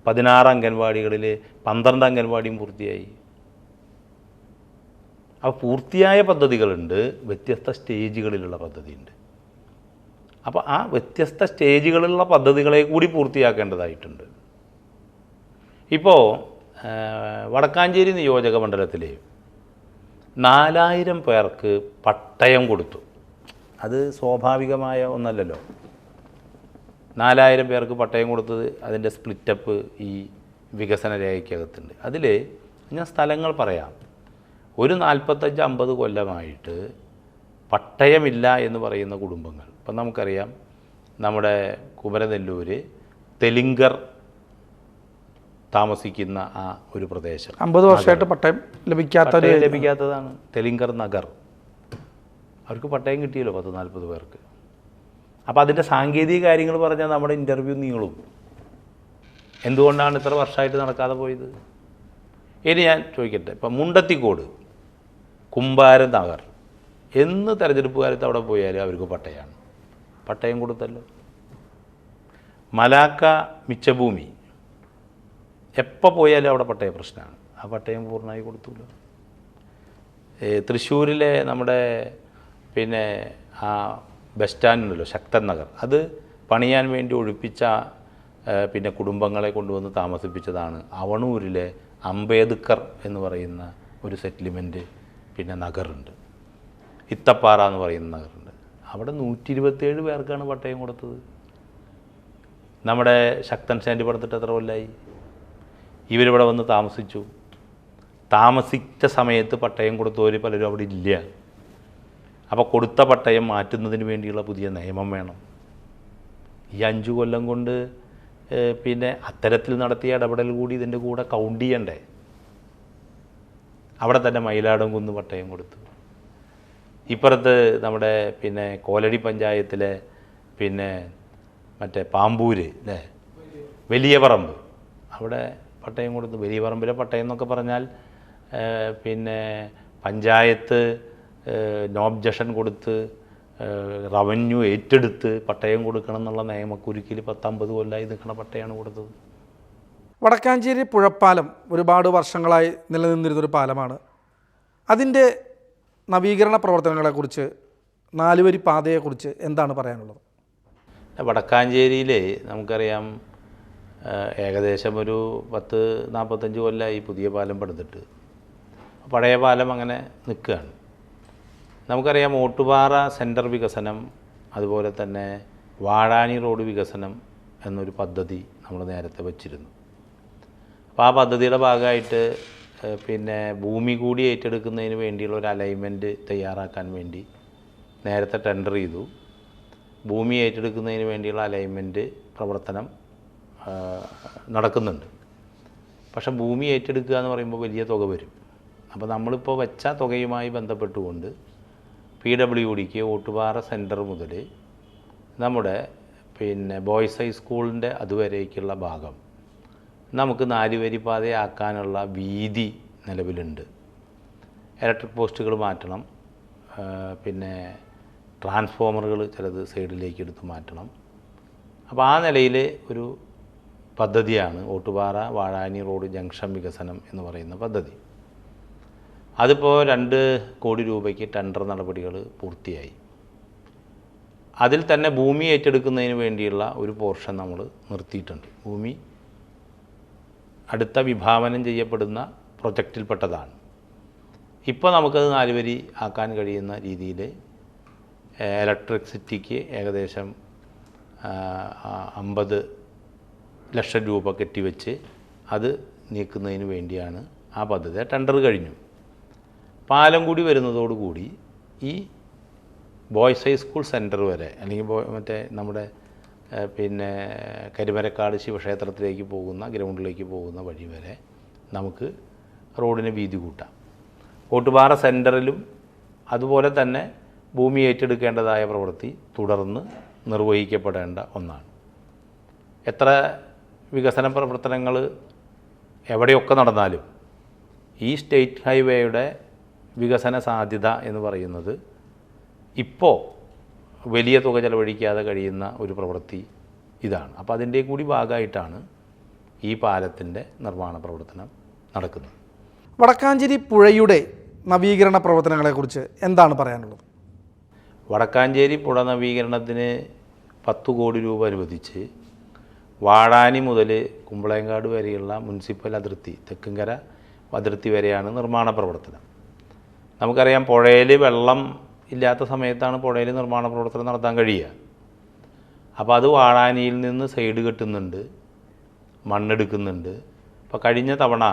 16 അംഗൻവാടികളിൽ 12 അംഗൻവാടിയും പൂർത്തിയായി. അപ്പോൾ പൂർത്തിയായ പദ്ധതികളുണ്ട്, വ്യത്യസ്ത സ്റ്റേജുകളിലുള്ള പദ്ധതിയുണ്ട്. അപ്പോൾ ആ വ്യത്യസ്ത സ്റ്റേജുകളിലുള്ള പദ്ധതികളെ കൂടി പൂർത്തിയാക്കേണ്ടതായിട്ടുണ്ട്. ഇപ്പോൾ വടക്കാഞ്ചേരി നിയോജക മണ്ഡലത്തിൽ 4000 പേർക്ക് പട്ടയം കൊടുത്തു. അത് സ്വാഭാവികമായ ഒന്നല്ലല്ലോ. 4000 പേർക്ക് പട്ടയം കൊടുത്തത് അതിൻ്റെ സ്പ്ലിറ്റപ്പ് ഈ വികസന രേഖയ്ക്കകത്തുണ്ട്. അതിൽ ഞാൻ സ്ഥലങ്ങൾ പറയാം. ഒരു 45-50 കൊല്ലമായിട്ട് പട്ടയമില്ല എന്ന് പറയുന്ന കുടുംബങ്ങൾ. ഇപ്പം നമുക്കറിയാം, നമ്മുടെ കുമരനെല്ലൂർ തെലുങ്കർ താമസിക്കുന്ന ആ ഒരു പ്രദേശം 50 വർഷമായിട്ട് പട്ടയം ലഭിക്കാത്തതാണ്. തെലുങ്കർ നഗർ, അവർക്ക് പട്ടയം കിട്ടിയല്ലോ 10-40 പേർക്ക്. അപ്പോൾ അതിൻ്റെ സാങ്കേതിക കാര്യങ്ങൾ പറഞ്ഞാൽ നമ്മുടെ ഇൻ്റർവ്യൂ നീളും. എന്തുകൊണ്ടാണ് ഇത്ര വർഷമായിട്ട് നടക്കാതെ പോയത്? ഇനി ഞാൻ ചോദിക്കട്ടെ, ഇപ്പം മുണ്ടത്തിക്കോട്, കുമ്പാരം നഗർ, എന്ന് തെരഞ്ഞെടുപ്പ് കാലത്ത് അവിടെ പോയാലും അവർക്ക് പട്ടയമാണ്. പട്ടയം കൊടുത്തല്ലോ. മലാക്ക മിച്ചഭൂമി, എപ്പോൾ പോയാലും അവിടെ പട്ടയ പ്രശ്നമാണ്. ആ പട്ടയം പൂർണ്ണമായി കൊടുത്തുല്ലോ. തൃശ്ശൂരിലെ നമ്മുടെ പിന്നെ ആ ബസ് സ്റ്റാൻഡ് ഉണ്ടല്ലോ, ശക്തൻ നഗർ, അത് പണിയാൻ വേണ്ടി ഒഴിപ്പിച്ച പിന്നെ കുടുംബങ്ങളെ കൊണ്ടുവന്ന് താമസിപ്പിച്ചതാണ്. അവണൂരിലെ അംബേദ്കർ എന്ന് പറയുന്ന ഒരു സെറ്റിൽമെൻറ്റ് പിന്നെ നഗറുണ്ട്. ഇത്തപ്പാറ എന്ന് പറയുന്ന നഗറുണ്ട്. അവിടെ 127 പേർക്കാണ് പട്ടയം കൊടുത്തത്. നമ്മുടെ ശക്തൻ സ്റ്റാൻഡ് പടുത്തിട്ട് എത്ര കൊല്ലമായി? ഇവരിവിടെ വന്ന് താമസിച്ചു. താമസിച്ച സമയത്ത് പട്ടയം കൊടുത്തവർ പലരും അവിടെ ഇല്ല. അപ്പോൾ കൊടുത്ത പട്ടയം മാറ്റുന്നതിന് വേണ്ടിയുള്ള പുതിയ നിയമം വേണം. ഈ 5 കൊല്ലം കൊണ്ട് പിന്നെ അത്തരത്തിൽ നടത്തിയ ഇടപെടൽ കൂടി ഇതിൻ്റെ കൂടെ കൗണ്ട് ചെയ്യണ്ടേ? അവിടെ തന്നെ മയിലാടും കുന്ന് പട്ടയം കൊടുത്തു. ഇപ്പുറത്ത് നമ്മുടെ പിന്നെ കോലടി പഞ്ചായത്തിലെ പിന്നെ മറ്റേ പാമ്പൂര് അല്ലേ, വലിയ പറമ്പ്, അവിടെ പട്ടയം കൊടുത്തു. വലിയ പറമ്പിലെ പട്ടയം എന്നൊക്കെ പറഞ്ഞാൽ പിന്നെ പഞ്ചായത്ത് നോ ഒബ്ജക്ഷൻ കൊടുത്ത് റവന്യൂ ഏറ്റെടുത്ത് പട്ടയം കൊടുക്കണം എന്നുള്ള നിയമക്കുരുക്കിൽ 10-50 കൊല്ലമായി നിൽക്കുന്ന പട്ടയമാണ് കൊടുത്തത്. വടക്കാഞ്ചേരി പുഴപ്പാലം ഒരുപാട് വർഷങ്ങളായി നിലനിന്നിരുന്നൊരു പാലമാണ്. അതിൻ്റെ നവീകരണ പ്രവർത്തനങ്ങളെക്കുറിച്ച്, 4 വരി പാതയെക്കുറിച്ച് എന്താണ് പറയാനുള്ളത്? വടക്കാഞ്ചേരിയിൽ നമുക്കറിയാം ഏകദേശം ഒരു 10-45 കൊല്ലമായി പുതിയ പാലം പണിതിട്ട്. പഴയ പാലം അങ്ങനെ നിൽക്കുകയാണ്. നമുക്കറിയാം ഓട്ടുപാറ സെൻറ്റർ വികസനം, അതുപോലെ തന്നെ വാഴാനി റോഡ് വികസനം എന്നൊരു പദ്ധതി നമ്മൾ നേരത്തെ വച്ചിരുന്നു. അപ്പോൾ ആ പദ്ധതിയുടെ ഭാഗമായിട്ട് പിന്നെ ഭൂമി കൂടി ഏറ്റെടുക്കുന്നതിന് വേണ്ടിയുള്ള ഒരു അലൈൻമെൻറ്റ് തയ്യാറാക്കാൻ വേണ്ടി നേരത്തെ ടെൻഡർ ചെയ്തു. ഭൂമി ഏറ്റെടുക്കുന്നതിന് വേണ്ടിയുള്ള അലൈൻമെൻറ്റ് പ്രവർത്തനം നടക്കുന്നുണ്ട്. പക്ഷേ ഭൂമി ഏറ്റെടുക്കുക എന്ന് പറയുമ്പോൾ വലിയ തുക വരും. അപ്പോൾ നമ്മളിപ്പോൾ വെച്ച തുകയുമായി ബന്ധപ്പെട്ടുകൊണ്ട് PWDക്ക് ഓട്ടുപാറ സെൻറ്റർ മുതൽ നമ്മുടെ പിന്നെ ബോയ്സ് ഹൈസ്കൂളിൻ്റെ അതുവരേക്കുള്ള ഭാഗം നമുക്ക് 4 വരി പാതയാക്കാനുള്ള വീതി നിലവിലുണ്ട്. ഇലക്ട്രിക് പോസ്റ്റുകൾ മാറ്റണം, പിന്നെ ട്രാൻസ്ഫോമറുകൾ ചിലത് സൈഡിലേക്ക് എടുത്ത് മാറ്റണം. അപ്പോൾ ആ നിലയിൽ ഒരു പദ്ധതിയാണ് ഓട്ടുപാറ വാഴാനി റോഡ് ജംഗ്ഷൻ വികസനം എന്ന് പറയുന്ന പദ്ധതി. അതിപ്പോൾ 2 കോടി രൂപയ്ക്ക് ടെൻഡർ നടപടികൾ പൂർത്തിയായി. അതിൽ തന്നെ ഭൂമി ഏറ്റെടുക്കുന്നതിന് വേണ്ടിയുള്ള ഒരു പോർഷൻ നമ്മൾ നിർത്തിയിട്ടുണ്ട്. ഭൂമി അടുത്ത വിഭാവനം ചെയ്യപ്പെടുന്ന പ്രൊജക്റ്റിൽപ്പെട്ടതാണ്. ഇപ്പോൾ നമുക്കത് 4 വരി ആക്കാൻ കഴിയുന്ന രീതിയിൽ ഇലക്ട്രിസിറ്റിക്ക് ഏകദേശം 50 ലക്ഷം രൂപ കെട്ടിവെച്ച് അത് നീക്കുന്നതിന് വേണ്ടിയാണ് ആ പദ്ധതി. ടെൻഡർ കഴിഞ്ഞു. പാലം കൂടി വരുന്നതോടുകൂടി ഈ ബോയ്സ് ഹൈസ്കൂൾ സെൻറ്റർ വരെ, അല്ലെങ്കിൽ മറ്റേ നമ്മുടെ പിന്നെ കരിമരക്കാട് ശിവക്ഷേത്രത്തിലേക്ക് പോകുന്ന ഗ്രൗണ്ടിലേക്ക് പോകുന്ന വഴി വരെ നമുക്ക് റോഡിന് വീതി കൂട്ടാം. ഓട്ടുപാറ സെൻറ്ററിലും അതുപോലെ തന്നെ ഭൂമി ഏറ്റെടുക്കേണ്ടതായ പ്രവൃത്തി തുടർന്ന് നിർവഹിക്കപ്പെടേണ്ട ഒന്നാണ്. എത്ര വികസന പ്രവർത്തനങ്ങൾ എവിടെയൊക്കെ നടന്നാലും ഈ സ്റ്റേറ്റ് ഹൈവേയുടെ വികസന സാധ്യത എന്ന് പറയുന്നത് ഇപ്പോൾ വലിയ തുക ചെലവഴിക്കാതെ കഴിയുന്ന ഒരു പ്രവൃത്തി ഇതാണ്. അപ്പോൾ അതിൻ്റെ കൂടി ഭാഗമായിട്ടാണ് ഈ പാലത്തിൻ്റെ നിർമ്മാണ പ്രവർത്തനം നടക്കുന്നത്. വടക്കാഞ്ചേരി പുഴയുടെ നവീകരണ പ്രവർത്തനങ്ങളെക്കുറിച്ച് എന്താണ് പറയാനുള്ളത്? വടക്കാഞ്ചേരി പുഴ നവീകരണത്തിന് 10 കോടി രൂപ അനുവദിച്ച് വാഴാനി മുതൽ കുമ്പളയങ്കാട് വരെയുള്ള മുനിസിപ്പൽ അതിർത്തി, തെക്കുംകര അതിർത്തി വരെയാണ് നിർമ്മാണ പ്രവർത്തനം. നമുക്കറിയാം പുഴയിൽ വെള്ളം ഇല്ലാത്ത സമയത്താണ് പുഴയിൽ നിർമ്മാണ പ്രവർത്തനം നടത്താൻ കഴിയുക. അപ്പോൾ അത് വാഴാനിയിൽ നിന്ന് സൈഡ് കെട്ടുന്നുണ്ട്, മണ്ണെടുക്കുന്നുണ്ട്. അപ്പോൾ കഴിഞ്ഞ തവണ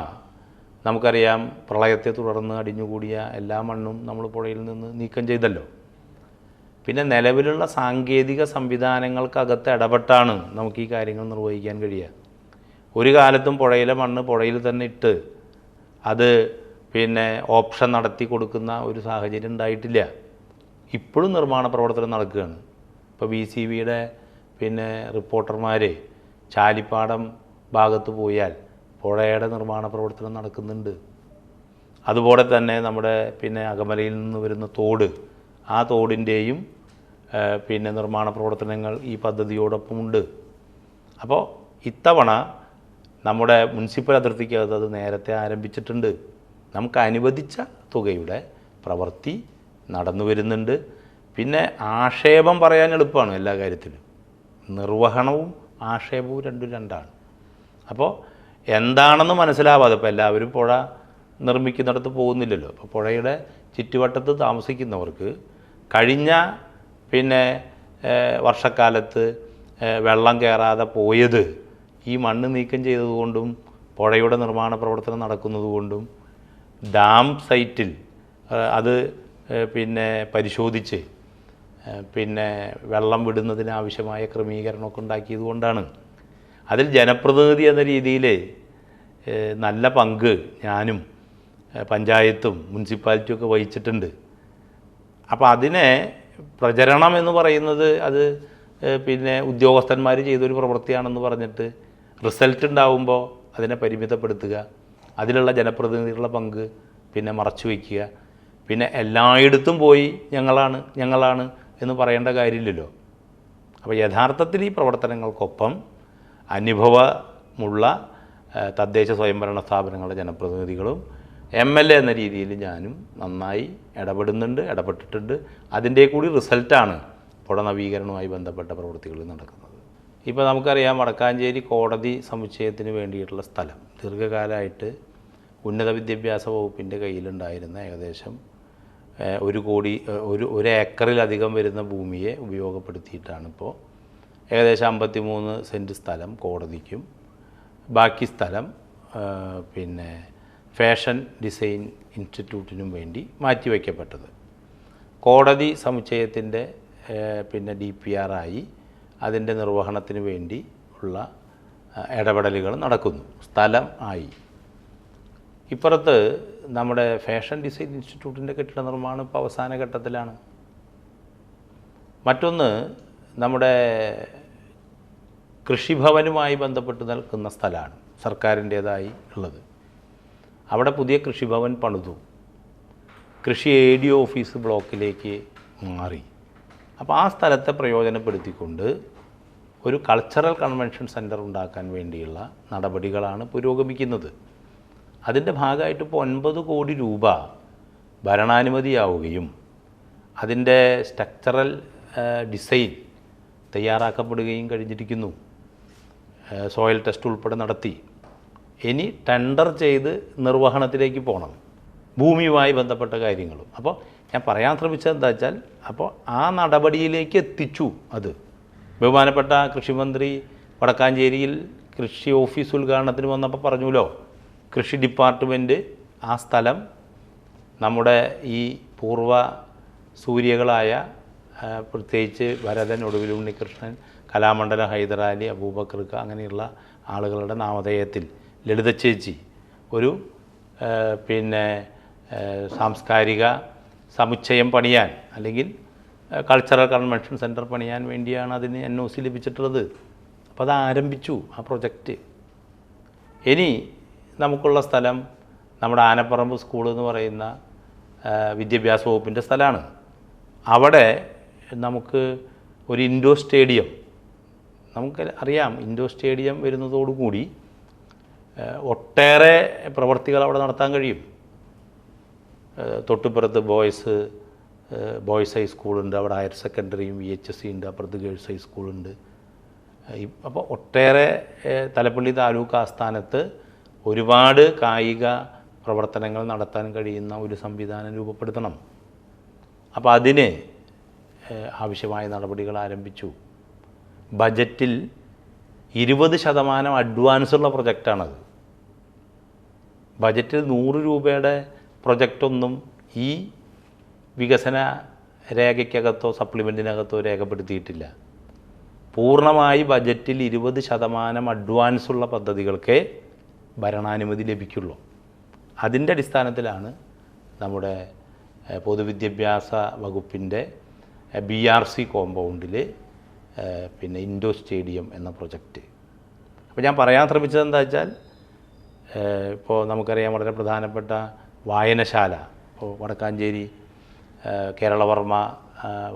നമുക്കറിയാം പ്രളയത്തെ തുടർന്ന് അടിഞ്ഞുകൂടിയ എല്ലാ മണ്ണും നമ്മൾ പുഴയിൽ നിന്ന് നീക്കം ചെയ്തല്ലോ. പിന്നെ നിലവിലുള്ള സാങ്കേതിക സംവിധാനങ്ങൾക്കകത്ത് ഇടപെട്ടാണ് നമുക്ക് ഈ കാര്യങ്ങൾ നിർവഹിക്കാൻ കഴിയുക. ഒരു കാലത്തും പുഴയിലെ മണ്ണ് പുഴയിൽ തന്നെ ഇട്ട് അത് പിന്നെ ഓപ്ഷൻ നടത്തി കൊടുക്കുന്ന ഒരു സാഹചര്യം ഉണ്ടായിട്ടില്ല. ഇപ്പോഴും നിർമ്മാണ പ്രവർത്തനം നടക്കുകയാണ്. ഇപ്പോൾ BCBയുടെ പിന്നെ റിപ്പോർട്ടർമാർ ചാലിപ്പാടം ഭാഗത്ത് പോയാൽ പുഴയുടെ നിർമ്മാണ പ്രവർത്തനം നടക്കുന്നുണ്ട്. അതുപോലെ തന്നെ നമ്മുടെ പിന്നെ അകമലയിൽ നിന്ന് വരുന്ന തോട്, ആ തോടിൻ്റെയും പിന്നെ നിർമ്മാണ പ്രവർത്തനങ്ങൾ ഈ പദ്ധതിയോടൊപ്പമുണ്ട്. അപ്പോൾ ഇത്തവണ നമ്മുടെ മുനിസിപ്പൽ അതിർത്തിക്കകത്ത് അത് നേരത്തെ ആരംഭിച്ചിട്ടുണ്ട്. നമുക്ക് അനുവദിച്ച തുകയുടെ പ്രവൃത്തി നടന്നു വരുന്നുണ്ട്. പിന്നെ ആക്ഷേപം പറയാൻ എളുപ്പമാണ് എല്ലാ കാര്യത്തിലും. നിർവഹണവും ആക്ഷേപവും രണ്ടാണ്. അപ്പോൾ എന്താണെന്ന് മനസ്സിലാവാതെ ഇപ്പോൾ എല്ലാവരും പുഴ നിർമ്മിക്കുന്നിടത്ത് പോകുന്നില്ലല്ലോ. അപ്പോൾ പുഴയുടെ ചുറ്റുവട്ടത്ത് താമസിക്കുന്നവർക്ക് കഴിഞ്ഞ പിന്നെ വർഷക്കാലത്ത് വെള്ളം കയറാതെ പോയത് ഈ മണ്ണ് നീക്കം ചെയ്തതുകൊണ്ടും പുഴയുടെ നിർമ്മാണ പ്രവർത്തനം നടക്കുന്നതുകൊണ്ടും ഡാം സൈറ്റിൽ അത് പിന്നെ പരിശോധിച്ച് പിന്നെ വെള്ളം വിടുന്നതിന് ആവശ്യമായ ക്രമീകരണമൊക്കെ ഉണ്ടാക്കിയത് കൊണ്ടാണ്. അതിൽ ജനപ്രതിനിധി എന്ന രീതിയിൽ നല്ല പങ്ക് ഞാനും പഞ്ചായത്തും മുനിസിപ്പാലിറ്റിയൊക്കെ വഹിച്ചിട്ടുണ്ട്. അപ്പോൾ അതിനെ പ്രചരണം എന്ന് പറയുന്നത് അത് പിന്നെ ഉദ്യോഗസ്ഥന്മാർ ചെയ്തൊരു പ്രവൃത്തിയാണെന്ന് പറഞ്ഞിട്ട് റിസൾട്ട് ഉണ്ടാവുമ്പോൾ അതിനെ പരിമിതപ്പെടുത്തുക, അതിലുള്ള ജനപ്രതിനിധികളുടെ പങ്ക് പിന്നെ മറച്ചു വയ്ക്കുക, പിന്നെ എല്ലായിടത്തും പോയി ഞങ്ങളാണ് എന്ന് പറയേണ്ട കാര്യമില്ലല്ലോ. അപ്പോൾ യഥാർത്ഥത്തിൽ ഈ പ്രവർത്തനങ്ങൾക്കൊപ്പം അനുഭവമുള്ള തദ്ദേശ സ്വയംഭരണ സ്ഥാപനങ്ങളുടെ ജനപ്രതിനിധികളും MLA എന്ന രീതിയിൽ ഞാനും നന്നായി ഇടപെട്ടിട്ടുണ്ട്. അതിൻ്റെ കൂടി റിസൾട്ടാണ് പുഴ നവീകരണവുമായി ബന്ധപ്പെട്ട പ്രവൃത്തികൾ നടക്കുന്നത്. ഇപ്പോൾ നമുക്കറിയാം, വടക്കാഞ്ചേരി കോടതി സമുച്ചയത്തിന് വേണ്ടിയിട്ടുള്ള സ്ഥലം ദീർഘകാലമായിട്ട് ഉന്നത വിദ്യാഭ്യാസ വകുപ്പിൻ്റെ കയ്യിലുണ്ടായിരുന്ന ഏകദേശം 1 ഏക്കറിലധികം വരുന്ന ഭൂമിയെ ഉപയോഗപ്പെടുത്തിയിട്ടാണ് ഇപ്പോൾ ഏകദേശം 53 സെൻറ്റ് സ്ഥലം കോടതിക്കും ബാക്കി സ്ഥലം പിന്നെ ഫാഷൻ ഡിസൈൻ ഇൻസ്റ്റിറ്റ്യൂട്ടിനും വേണ്ടി മാറ്റിവെക്കപ്പെട്ടത്. കോടതി സമുച്ചയത്തിൻ്റെ പിന്നെ DPR ആയി അതിൻ്റെ നിർവഹണത്തിന് വേണ്ടി ഉള്ള ഇടപെടലുകൾ നടക്കുന്നു. സ്ഥലം ആയി. ഇപ്പുറത്ത് നമ്മുടെ ഫാഷൻ ഡിസൈൻ ഇൻസ്റ്റിറ്റ്യൂട്ടിൻ്റെ കെട്ടിട നിർമ്മാണം ഇപ്പോൾ അവസാന ഘട്ടത്തിലാണ്. മറ്റൊന്ന് നമ്മുടെ കൃഷിഭവനുമായി ബന്ധപ്പെട്ട് നിൽക്കുന്ന സ്ഥലമാണ് സർക്കാരിൻ്റേതായി ഉള്ളത്. അവിടെ പുതിയ കൃഷിഭവൻ പണിതു. കൃഷി ADO ഓഫീസ് ബ്ലോക്കിലേക്ക് മാറി. അപ്പോൾ ആ സ്ഥലത്തെ പ്രയോജനപ്പെടുത്തിക്കൊണ്ട് ഒരു കൾച്ചറൽ കൺവെൻഷൻ സെൻറ്റർ ഉണ്ടാക്കാൻ വേണ്ടിയുള്ള നടപടികളാണ് പുരോഗമിക്കുന്നത്. അതിൻ്റെ ഭാഗമായിട്ട് ഇപ്പോൾ 9 കോടി രൂപ ഭരണാനുമതിയാവുകയും അതിൻ്റെ സ്ട്രക്ചറൽ ഡിസൈൻ തയ്യാറാക്കപ്പെടുകയും കഴിഞ്ഞിരിക്കുന്നു. സോയിൽ ടെസ്റ്റ് ഉൾപ്പെടെ നടത്തി. ഇനി ടെൻഡർ ചെയ്ത് നിർവഹണത്തിലേക്ക് പോകണം, ഭൂമിയുമായി ബന്ധപ്പെട്ട കാര്യങ്ങളും. അപ്പോൾ ഞാൻ പറയാൻ ശ്രമിച്ചത് എന്താ വെച്ചാൽ, അപ്പോൾ ആ നടപടിയിലേക്ക് എത്തിച്ചു. അത് ബഹുമാനപ്പെട്ട കൃഷിമന്ത്രി വടക്കാഞ്ചേരിയിൽ കൃഷി ഓഫീസ് ഉദ്ഘാടനത്തിന് വന്നപ്പോൾ പറഞ്ഞുല്ലോ, കൃഷി ഡിപ്പാർട്ട്മെൻറ്റ് ആ സ്ഥലം നമ്മുടെ ഈ പൂർവ്വ സൂര്യകളായ പ്രത്യേകിച്ച് ഭരതൻ, ഒടുവിൽ ഉണ്ണികൃഷ്ണൻ, കലാമണ്ഡലം ഹൈദരാലി, അബൂബക്കർക്ക അങ്ങനെയുള്ള ആളുകളുടെ നാമധേയത്തിൽ ലളിത ചേച്ചി ഒരു പിന്നെ സാംസ്കാരിക സമുച്ചയം പണിയാൻ അല്ലെങ്കിൽ കൾച്ചറൽ കൺവെൻഷൻ സെൻറ്റർ പണിയാൻ വേണ്ടിയാണ് അതിന് NOC ലഭിച്ചിട്ടുള്ളത്. അപ്പോൾ അത് ആരംഭിച്ചു ആ പ്രൊജക്റ്റ്. ഇനി നമുക്കുള്ള സ്ഥലം നമ്മുടെ ആനപ്പറമ്പ് സ്കൂൾ എന്ന് പറയുന്ന വിദ്യാഭ്യാസ വകുപ്പിൻ്റെ സ്ഥലമാണ്. അവിടെ നമുക്ക് ഒരു ഇൻഡോർ സ്റ്റേഡിയം, നമുക്ക് അറിയാം, ഇൻഡോർ സ്റ്റേഡിയം വരുന്നതോടുകൂടി ഒട്ടേറെ പ്രവർത്തികൾ അവിടെ നടത്താൻ കഴിയും. തൊട്ടുപുറത്ത് ബോയ്സ് ഹൈസ്കൂളുണ്ട്, അവിടെ ഹയർ സെക്കൻഡറിയും VHSC ഉണ്ട്, അപ്പുറത്ത് ഗേൾസ് ഹൈസ്കൂളുണ്ട്. അപ്പോൾ ഒട്ടേറെ തലപ്പള്ളി താലൂക്ക് ആസ്ഥാനത്ത് ഒരുപാട് കായിക പ്രവർത്തനങ്ങൾ നടത്താൻ കഴിയുന്ന ഒരു സംവിധാനം രൂപപ്പെടുത്തണം. അപ്പോൾ അതിന് ആവശ്യമായ നടപടികൾ ആരംഭിച്ചു. ബജറ്റിൽ 20% അഡ്വാൻസുള്ള പ്രൊജക്റ്റാണത്. ബജറ്റിൽ 100 രൂപയുടെ പ്രൊജക്റ്റൊന്നും ഈ വികസന രേഖയ്ക്കകത്തോ സപ്ലിമെൻറ്റിനകത്തോ രേഖപ്പെടുത്തിയിട്ടില്ല. പൂർണ്ണമായി ബജറ്റിൽ 20% അഡ്വാൻസുള്ള പദ്ധതികൾക്കേ ഭരണാനുമതി ലഭിക്കുള്ളൂ. അതിൻ്റെ അടിസ്ഥാനത്തിലാണ് നമ്മുടെ പൊതുവിദ്യാഭ്യാസ വകുപ്പിൻ്റെ BRC കോമ്പൗണ്ടിൽ പിന്നെ ഇൻഡോർ സ്റ്റേഡിയം എന്ന പ്രൊജക്റ്റ്. അപ്പോൾ ഞാൻ പറയാൻ ശ്രമിച്ചത് എന്താ വെച്ചാൽ, ഇപ്പോൾ നമുക്കറിയാം വളരെ പ്രധാനപ്പെട്ട വായനശാല, ഇപ്പോൾ വടക്കാഞ്ചേരി കേരളവർമ്മ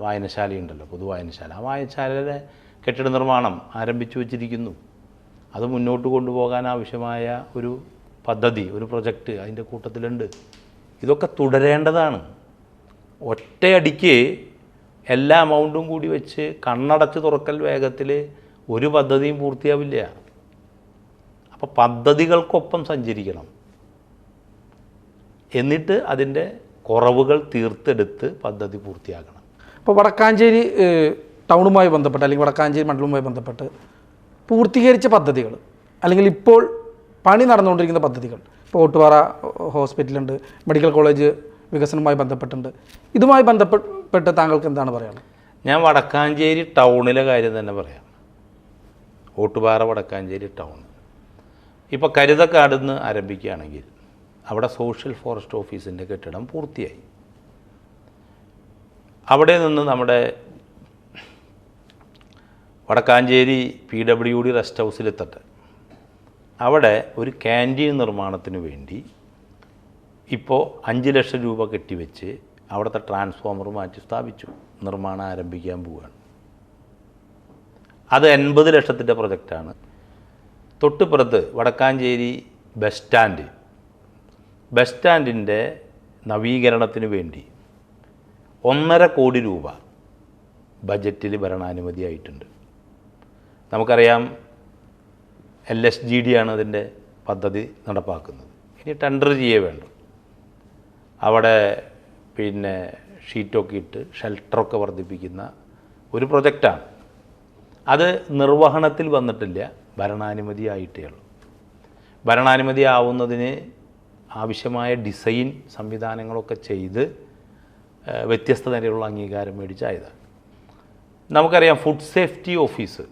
വായനശാലയുണ്ടല്ലോ, പൊതുവായനശാല. ആ വായനശാലയുടെ കെട്ടിട നിർമ്മാണം ആരംഭിച്ചു വച്ചിരിക്കുന്നു. അത് മുന്നോട്ട് കൊണ്ടുപോകാൻ ആവശ്യമായ ഒരു പദ്ധതി, ഒരു പ്രൊജക്റ്റ് അതിൻ്റെ കൂട്ടത്തിലുണ്ട്. ഇതൊക്കെ തുടരേണ്ടതാണ്. ഒറ്റയടിക്ക് എല്ലാ എമൗണ്ടും കൂടി വെച്ച് കണ്ണടച്ച് തുറക്കൽ വേഗത്തിൽ ഒരു പദ്ധതിയും പൂർത്തിയാവില്ല. അപ്പോൾ പദ്ധതികൾക്കൊപ്പം സഞ്ചരിക്കണം. എന്നിട്ട് അതിൻ്റെ കുറവുകൾ തീർത്തെടുത്ത് പദ്ധതി പൂർത്തിയാക്കണം. അപ്പോൾ വടക്കാഞ്ചേരി ടൗണുമായി ബന്ധപ്പെട്ട് അല്ലെങ്കിൽ വടക്കാഞ്ചേരി മണ്ഡലവുമായി ബന്ധപ്പെട്ട് പൂർത്തീകരിച്ച പദ്ധതികൾ അല്ലെങ്കിൽ ഇപ്പോൾ പണി നടന്നുകൊണ്ടിരിക്കുന്ന പദ്ധതികൾ, ഇപ്പോൾ ഓട്ടുപാറ ഹോസ്പിറ്റലുണ്ട്, മെഡിക്കൽ കോളേജ് വികസനവുമായി ബന്ധപ്പെട്ടുണ്ട്, ഇതുമായി ബന്ധപ്പെട്ട് താങ്കൾക്ക് എന്താണ് പറയാനുള്ളത്? ഞാൻ വടക്കാഞ്ചേരി ടൗണിലെ കാര്യം തന്നെ പറയാം. ഓട്ടുപാറ വടക്കാഞ്ചേരി ടൗൺ ഇപ്പോൾ കരുതക്കാട് നിന്ന് ആരംഭിക്കുകയാണെങ്കിൽ അവിടെ സോഷ്യൽ ഫോറസ്റ്റ് ഓഫീസിൻ്റെ കെട്ടിടം പൂർത്തിയായി. അവിടെ നിന്ന് നമ്മുടെ വടക്കാഞ്ചേരി PWD റെസ്റ്റ് ഹൗസിലെത്തട്ടെ, അവിടെ ഒരു ക്യാൻറ്റീൻ നിർമ്മാണത്തിന് വേണ്ടി ഇപ്പോൾ 5 ലക്ഷം രൂപ കെട്ടിവെച്ച് അവിടുത്തെ ട്രാൻസ്ഫോമർ മാറ്റി സ്ഥാപിച്ചു. നിർമ്മാണം ആരംഭിക്കാൻ പോവുകയാണ്. അത് 80 ലക്ഷത്തിൻ്റെ പ്രൊജക്റ്റാണ്. തൊട്ടുപുറത്ത് വടക്കാഞ്ചേരി ബസ് സ്റ്റാൻഡിൻ്റെ നവീകരണത്തിന് വേണ്ടി 1.5 കോടി രൂപ ബജറ്റിൽ ഭരണാനുമതിയായിട്ടുണ്ട്. നമുക്കറിയാം LSGD ആണ് അതിൻ്റെ പദ്ധതി നടപ്പാക്കുന്നത്. ഇനി ടെൻഡർ ചെയ്യേ വേണ്ട. അവിടെ പിന്നെ ഷീറ്റൊക്കെ ഇട്ട് ഷെൽട്ടറൊക്കെ വർദ്ധിപ്പിക്കുന്ന ഒരു പ്രൊജക്റ്റാണ്. അത് നിർവഹണത്തിൽ വന്നിട്ടില്ല, ഭരണാനുമതി ആയിട്ടേ ഉള്ളൂ. ഭരണാനുമതി ആവുന്നതിന് ആവശ്യമായ ഡിസൈൻ സംവിധാനങ്ങളൊക്കെ ചെയ്ത് വ്യത്യസ്ത നിലയിലുള്ള അംഗീകാരം മേടിച്ചായതാണ്. നമുക്കറിയാം ഫുഡ് സേഫ്റ്റി ഓഫീസ്,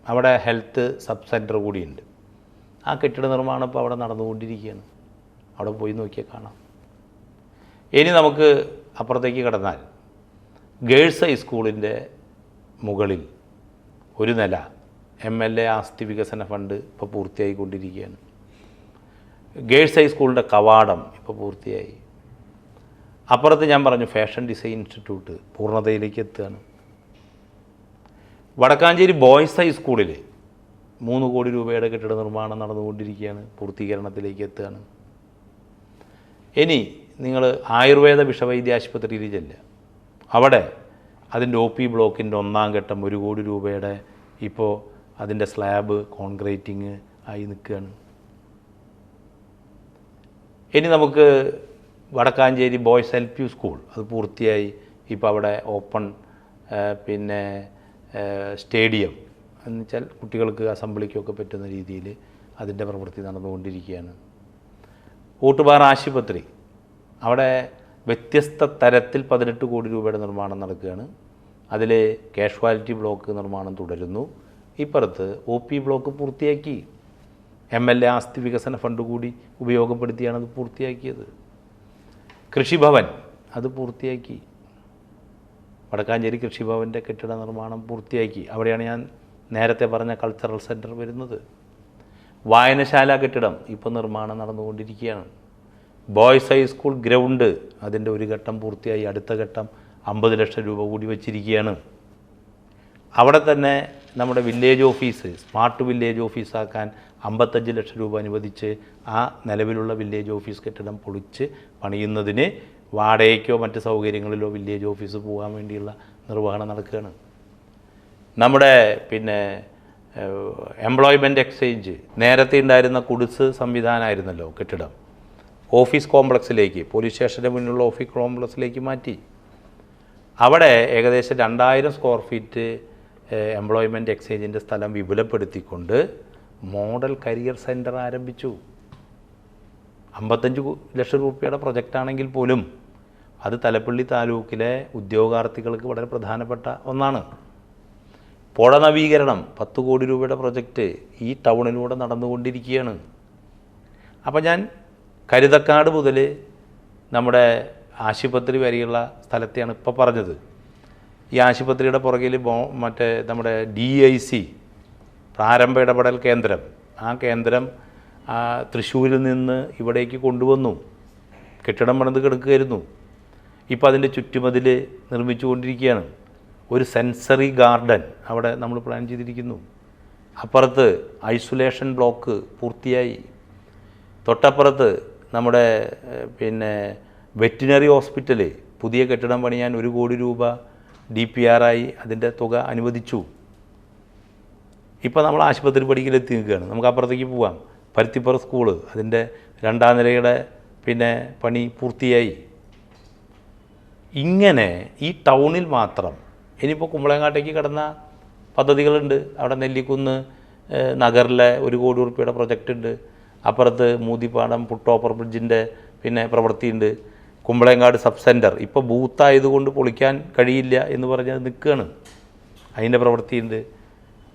അവിടെ ഹെൽത്ത് സബ് സെൻറ്റർ കൂടിയുണ്ട്. ആ കെട്ടിട നിർമ്മാണം ഇപ്പോൾ അവിടെ നടന്നുകൊണ്ടിരിക്കുകയാണ്. അവിടെ പോയി നോക്കിയാൽ കാണാം. ഇനി നമുക്ക് അപ്പുറത്തേക്ക് കടന്നാൽ ഗേൾസ് ഹൈസ്കൂളിൻ്റെ മുകളിൽ ഒരു നില MLA ആസ്തി വികസന ഫണ്ട് ഇപ്പോൾ പൂർത്തിയായിക്കൊണ്ടിരിക്കുകയാണ്. ഗേൾസ് ഹൈസ്കൂളിൻ്റെ കവാടം ഇപ്പോൾ പൂർത്തിയായി. അപ്പുറത്ത് ഞാൻ പറഞ്ഞു ഫാഷൻ ഡിസൈൻ ഇൻസ്റ്റിറ്റ്യൂട്ട് പൂർണ്ണതയിലേക്ക് എത്തുകയാണ്. വടക്കാഞ്ചേരി ബോയ്സ് ഹൈസ്കൂളിൽ 3 കോടി രൂപയുടെ കെട്ടിട നിർമ്മാണം നടന്നുകൊണ്ടിരിക്കുകയാണ്, പൂർത്തീകരണത്തിലേക്ക് എത്തുകയാണ്. ഇനി നിങ്ങൾ ആയുർവേദ വിഷവൈദ്യ ആശുപത്രിയിൽ ചെല്ലുക, അവിടെ അതിൻ്റെ OP ബ്ലോക്കിൻ്റെ 1ാം ഘട്ടം 1 കോടി രൂപയുടെ ഇപ്പോൾ അതിൻ്റെ സ്ലാബ് കോൺക്രീറ്റിങ് ആയി നിൽക്കുകയാണ്. ഇനി നമുക്ക് വടക്കാഞ്ചേരി ബോയ്സ് LP സ്കൂൾ അത് പൂർത്തിയായി. ഇപ്പോൾ അവിടെ ഓപ്പൺ പിന്നെ സ്റ്റേഡിയം എന്ന് വെച്ചാൽ കുട്ടികൾക്ക് അസംബ്ലിക്കൊക്കെ പറ്റുന്ന രീതിയിൽ അതിൻ്റെ പ്രവൃത്തി നടന്നുകൊണ്ടിരിക്കുകയാണ്. ഓട്ടുപാറ ആശുപത്രി, അവിടെ വ്യത്യസ്ത തരത്തിൽ 18 കോടി രൂപയുടെ നിർമ്മാണം നടക്കുകയാണ്. അതിൽ കാഷ്വാലിറ്റി ബ്ലോക്ക് നിർമ്മാണം തുടരുന്നു. ഇപ്പുറത്ത് OP ബ്ലോക്ക് പൂർത്തിയാക്കി. MLA ആസ്തി വികസന ഫണ്ട് കൂടി ഉപയോഗപ്പെടുത്തിയാണ് അത് പൂർത്തിയാക്കിയത്. കൃഷിഭവൻ അത് പൂർത്തിയാക്കി. വടക്കാഞ്ചേരി കൃഷിഭവൻ്റെ കെട്ടിട നിർമ്മാണം പൂർത്തിയാക്കി. അവിടെയാണ് ഞാൻ നേരത്തെ പറഞ്ഞ കൾച്ചറൽ സെൻറ്റർ വരുന്നത്. വായനശാല കെട്ടിടം ഇപ്പോൾ നിർമ്മാണം നടന്നുകൊണ്ടിരിക്കുകയാണ്. ബോയ്സ് ഹൈസ്കൂൾ ഗ്രൗണ്ട് അതിൻ്റെ ഒരു ഘട്ടം പൂർത്തിയായി. അടുത്ത ഘട്ടം 50 ലക്ഷം രൂപ കൂടി വച്ചിരിക്കുകയാണ്. അവിടെ തന്നെ നമ്മുടെ വില്ലേജ് ഓഫീസ് സ്മാർട്ട് വില്ലേജ് ഓഫീസാക്കാൻ 55 ലക്ഷം രൂപ അനുവദിച്ച് ആ നിലവിലുള്ള വില്ലേജ് ഓഫീസ് കെട്ടിടം പൊളിച്ച് പണിയുന്നതിന് വാടകയ്ക്കോ മറ്റ് സൗകര്യങ്ങളിലോ വില്ലേജ് ഓഫീസ് പോകാൻ വേണ്ടിയുള്ള നിർവഹണം നടക്കുകയാണ്. നമ്മുടെ പിന്നെ എംപ്ലോയ്മെൻറ്റ് എക്സ്ചേഞ്ച് നേരത്തെ ഉണ്ടായിരുന്ന കുടിസ് സംവിധാനമായിരുന്നല്ലോ കെട്ടിടം, ഓഫീസ് കോംപ്ലക്സിലേക്ക് പോലീസ് സ്റ്റേഷൻ്റെ മുന്നിലുള്ള ഓഫീസ് കോംപ്ലക്സിലേക്ക് മാറ്റി. അവിടെ ഏകദേശം 2000 സ്ക്വയർ ഫീറ്റ് എംപ്ലോയ്മെൻറ്റ് എക്സ്ചേഞ്ചിൻ്റെ സ്ഥലം വിപുലപ്പെടുത്തിക്കൊണ്ട് മോഡൽ കരിയർ സെൻറ്റർ ആരംഭിച്ചു. 55 ലക്ഷം രൂപയുടെ പ്രൊജക്റ്റാണെങ്കിൽ പോലും അത് തലപ്പള്ളി താലൂക്കിലെ ഉദ്യോഗാർത്ഥികൾക്ക് വളരെ പ്രധാനപ്പെട്ട ഒന്നാണ്. പുഴ നവീകരണം 10 കോടി രൂപയുടെ പ്രൊജക്റ്റ് ഈ ടൗണിലൂടെ നടന്നുകൊണ്ടിരിക്കുകയാണ്. അപ്പോൾ ഞാൻ കരുതക്കാട് മുതൽ നമ്മുടെ ആശുപത്രി വരെയുള്ള സ്ഥലത്തെയാണ് ഇപ്പോൾ പറഞ്ഞത്. ഈ ആശുപത്രിയുടെ പുറകിൽ മറ്റേ നമ്മുടെ DIC പ്രാരംഭ ഇടപെടൽ കേന്ദ്രം, ആ കേന്ദ്രം തൃശ്ശൂരിൽ നിന്ന് ഇവിടേക്ക് കൊണ്ടുവന്നു. കെട്ടിടം പണിത് കിടക്കുകയായിരുന്നു. ഇപ്പോൾ അതിൻ്റെ ചുറ്റുമതിൽ നിർമ്മിച്ചുകൊണ്ടിരിക്കുകയാണ്. ഒരു സെൻസറി ഗാർഡൻ അവിടെ നമ്മൾ പ്ലാൻ ചെയ്തിരിക്കുന്നു. അപ്പുറത്ത് ഐസൊലേഷൻ ബ്ലോക്ക് പൂർത്തിയായി. തൊട്ടപ്പുറത്ത് നമ്മുടെ പിന്നെ വെറ്റിനറി ഹോസ്പിറ്റൽ പുതിയ കെട്ടിടം പണിയാൻ 1 കോടി രൂപ DPR ആയി അതിൻ്റെ തുക അനുവദിച്ചു. ഇപ്പോൾ നമ്മൾ ആശുപത്രി പടിക്കലെത്തി നിൽക്കുകയാണ്. നമുക്ക് അപ്പുറത്തേക്ക് പോകാം. പരുത്തിപ്പുറ സ്കൂള് അതിൻ്റെ 2ാം നിലയുടെ പിന്നെ പണി പൂർത്തിയായി. ഇങ്ങനെ ഈ ടൗണിൽ മാത്രം ഇനിയിപ്പോൾ കുമ്പളങ്ങാട്ടേക്ക് കിടന്ന പദ്ധതികളുണ്ട്. അവിടെ നെല്ലിക്കുന്ന് നഗറിലെ 1 കോടി രൂപയുടെ പ്രൊജക്റ്റ് ഉണ്ട്. അപ്പുറത്ത് മൂതിപ്പാടം പുട്ടോപ്പർ ബ്രിഡ്ജിൻ്റെ പിന്നെ പ്രവൃത്തിയുണ്ട്. കുമ്പളങ്ങാട് സബ് സെൻറ്റർ ഇപ്പോൾ ബൂത്തായതുകൊണ്ട് പൊളിക്കാൻ കഴിയില്ല എന്ന് പറഞ്ഞത് നിൽക്കുകയാണ്, അതിൻ്റെ പ്രവൃത്തിയുണ്ട്.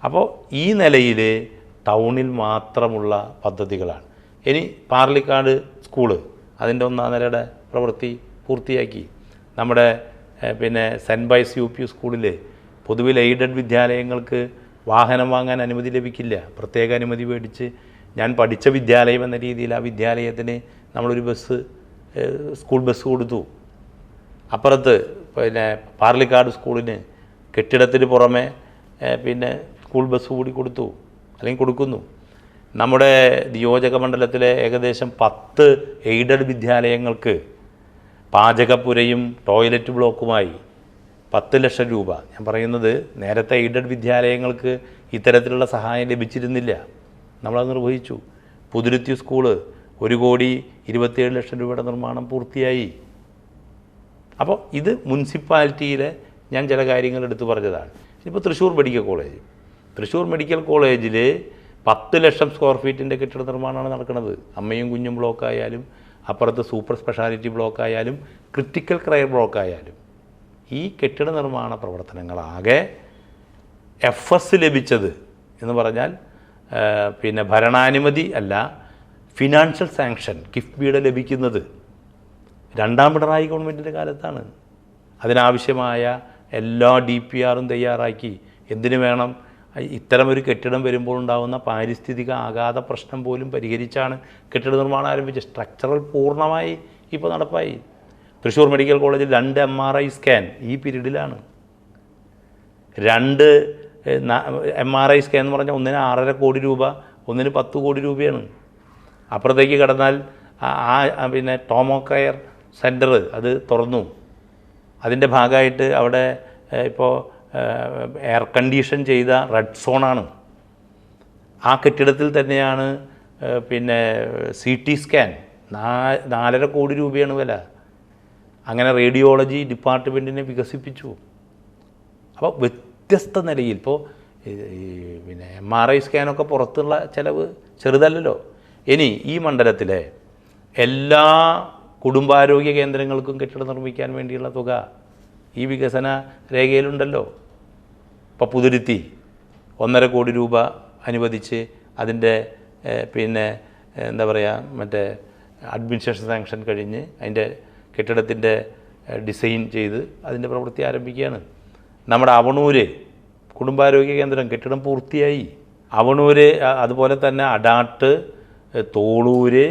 അപ്പോൾ ഈ നിലയിൽ ടൗണിൽ മാത്രമുള്ള പദ്ധതികളാണ്. ഇനി പാർലിക്കാട് സ്കൂള് അതിൻ്റെ 1-ാം നിലയുടെ പ്രവൃത്തി പൂർത്തിയാക്കി. നമ്മുടെ പിന്നെ സെൻറ്റ് ബൈസ് UP സ്കൂളിൽ പൊതുവിൽ എയ്ഡഡ് വിദ്യാലയങ്ങൾക്ക് വാഹനം വാങ്ങാൻ അനുമതി ലഭിക്കില്ല. പ്രത്യേക അനുമതി മേടിച്ച് ഞാൻ പഠിച്ച വിദ്യാലയം എന്ന രീതിയിൽ ആ വിദ്യാലയത്തിന് നമ്മളൊരു ബസ്, സ്കൂൾ ബസ് കൊടുത്തു. അപ്പുറത്ത് പിന്നെ പാർലിക്കാട് സ്കൂളിന് കെട്ടിടത്തിന് പുറമെ പിന്നെ സ്കൂൾ ബസ് കൂടി കൊടുത്തു, അല്ലെങ്കിൽ കൊടുക്കുന്നു. നമ്മുടെ നിയോജക മണ്ഡലത്തിലെ ഏകദേശം 10 എയ്ഡഡ് വിദ്യാലയങ്ങൾക്ക് പാചകപ്പുരയും ടോയ്ലറ്റ് ബ്ലോക്കുമായി 10 ലക്ഷം രൂപ. ഞാൻ പറയുന്നത് നേരത്തെ എയ്ഡഡ് വിദ്യാലയങ്ങൾക്ക് ഇത്തരത്തിലുള്ള സഹായം ലഭിച്ചിരുന്നില്ല, നമ്മളത് നിർവഹിച്ചു. പുതുരുത്തി സ്കൂള് 1,27 ലക്ഷം രൂപയുടെ നിർമ്മാണം പൂർത്തിയായി. അപ്പോൾ ഇത് മുനിസിപ്പാലിറ്റിയിലെ ഞാൻ ചില കാര്യങ്ങൾ എടുത്തു പറഞ്ഞതാണ്. ഇപ്പോൾ തൃശ്ശൂർ മെഡിക്കൽ കോളേജിൽ 10 ലക്ഷം സ്ക്വയർ ഫീറ്റിൻ്റെ കെട്ടിട നിർമ്മാണമാണ് നടക്കുന്നത്. അമ്മയും കുഞ്ഞും ബ്ലോക്കായാലും അപ്പുറത്ത് സൂപ്പർ സ്പെഷ്യാലിറ്റി ബ്ലോക്കായാലും ക്രിട്ടിക്കൽ കെയർ ബ്ലോക്കായാലും ഈ കെട്ടിട നിർമ്മാണ പ്രവർത്തനങ്ങളാകെ FS ലഭിച്ചത് എന്ന് പറഞ്ഞാൽ പിന്നെ ഭരണാനുമതി അല്ല, ഫിനാൻഷ്യൽ സാങ്ഷൻ കിഫ്ബിയുടെ ലഭിക്കുന്നത് 2ാം പിണറായി ഗവൺമെൻറ്റിൻ്റെ കാലത്താണ്. അതിനാവശ്യമായ എല്ലാ DPRും തയ്യാറാക്കി. എന്തിനു വേണം? ഇത്തരമൊരു കെട്ടിടം വരുമ്പോൾ ഉണ്ടാകുന്ന പാരിസ്ഥിതിക ആഘാത പ്രശ്നം പോലും പരിഹരിച്ചാണ് കെട്ടിട നിർമ്മാണം ആരംഭിച്ചത്. സ്ട്രക്ചറൽ പൂർണ്ണമായി ഇപ്പോൾ നടപ്പായി. തൃശ്ശൂർ മെഡിക്കൽ കോളേജിൽ 2 MRI സ്കാൻ ഈ പീരീഡിലാണ്. 2 MRI സ്കാൻ എന്ന് പറഞ്ഞാൽ ഒന്നിന് 6.5 കോടി രൂപ, ഒന്നിന് 10 കോടി രൂപയാണ്. അപ്പുറത്തേക്ക് കടന്നാൽ പിന്നെ ടോമോ കെയർ സെൻറ്റർ അത് തുറന്നു. അതിൻ്റെ ഭാഗമായിട്ട് അവിടെ ഇപ്പോൾ എയർ കണ്ടീഷൻ ചെയ്ത റെഡ് സോണാണ്. ആ കെട്ടിടത്തിൽ തന്നെയാണ് പിന്നെ CT സ്കാൻ 4.5 കോടി രൂപയാണ് വില. അങ്ങനെ റേഡിയോളജി ഡിപ്പാർട്ട്മെൻറ്റിനെ വികസിപ്പിച്ചു. അപ്പോൾ വ്യത്യസ്ത നിലയിൽ ഇപ്പോൾ പിന്നെ MRI സ്കാനൊക്കെ പുറത്തുള്ള ചിലവ് ചെറുതല്ലല്ലോ. ഇനി ഈ മണ്ഡലത്തിലെ എല്ലാ കുടുംബാരോഗ്യ കേന്ദ്രങ്ങൾക്കും കെട്ടിടം നിർമ്മിക്കാൻ വേണ്ടിയുള്ള തുക ഈ വികസന രേഖയിലുണ്ടല്ലോ. ഇപ്പോൾ പുതുരുത്തി 1.5 കോടി രൂപ അനുവദിച്ച് അതിൻ്റെ പിന്നെ എന്താ പറയുക മറ്റേ അഡ്മിനിസ്ട്രേഷൻ സാങ്ഷൻ കഴിഞ്ഞ് അതിൻ്റെ കെട്ടിടത്തിൻ്റെ ഡിസൈൻ ചെയ്ത് അതിൻ്റെ പ്രവൃത്തി ആരംഭിക്കുകയാണ്. നമ്മുടെ അവണൂര് കുടുംബാരോഗ്യ കേന്ദ്രം കെട്ടിടം പൂർത്തിയായി. അവണൂര് അതുപോലെ തന്നെ അടാട്ട്, തോളൂര്,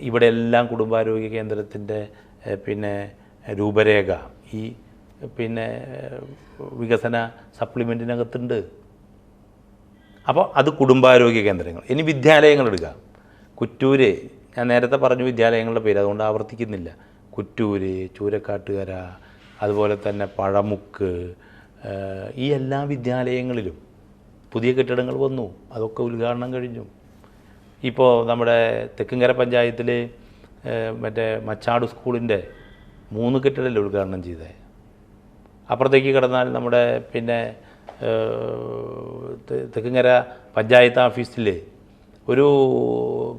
ഇവിടെ എല്ലാം കുടുംബാരോഗ്യ കേന്ദ്രത്തിൻ്റെ പിന്നെ രൂപരേഖ ഈ പിന്നെ വികസന സപ്ലിമെൻറ്റിനകത്തുണ്ട്. അപ്പോൾ അത് കുടുംബാരോഗ്യ കേന്ദ്രങ്ങൾ. ഇനി വിദ്യാലയങ്ങൾ എടുക്കുക. കുറ്റൂര്, ഞാൻ നേരത്തെ പറഞ്ഞു വിദ്യാലയങ്ങളുടെ പേര്, അതുകൊണ്ട് ആവർത്തിക്കുന്നില്ല. കുറ്റൂര്, ചൂരക്കാട്ടുകര, അതുപോലെ തന്നെ പഴമുക്ക്, ഈ എല്ലാ വിദ്യാലയങ്ങളിലും പുതിയ കെട്ടിടങ്ങൾ വന്നു. അതൊക്കെ ഉദ്ഘാടനം കഴിഞ്ഞു. ഇപ്പോൾ നമ്മുടെ തെക്കുംകര പഞ്ചായത്തിൽ മറ്റേ മച്ചാട് സ്കൂളിൻ്റെ 3 കെട്ടിടമല്ലേ ഉദ്ഘാടനം ചെയ്തത്. അപ്പുറത്തേക്ക് കിടന്നാൽ നമ്മുടെ പിന്നെ തെക്കുംകര പഞ്ചായത്ത് ഓഫീസിൽ ഒരു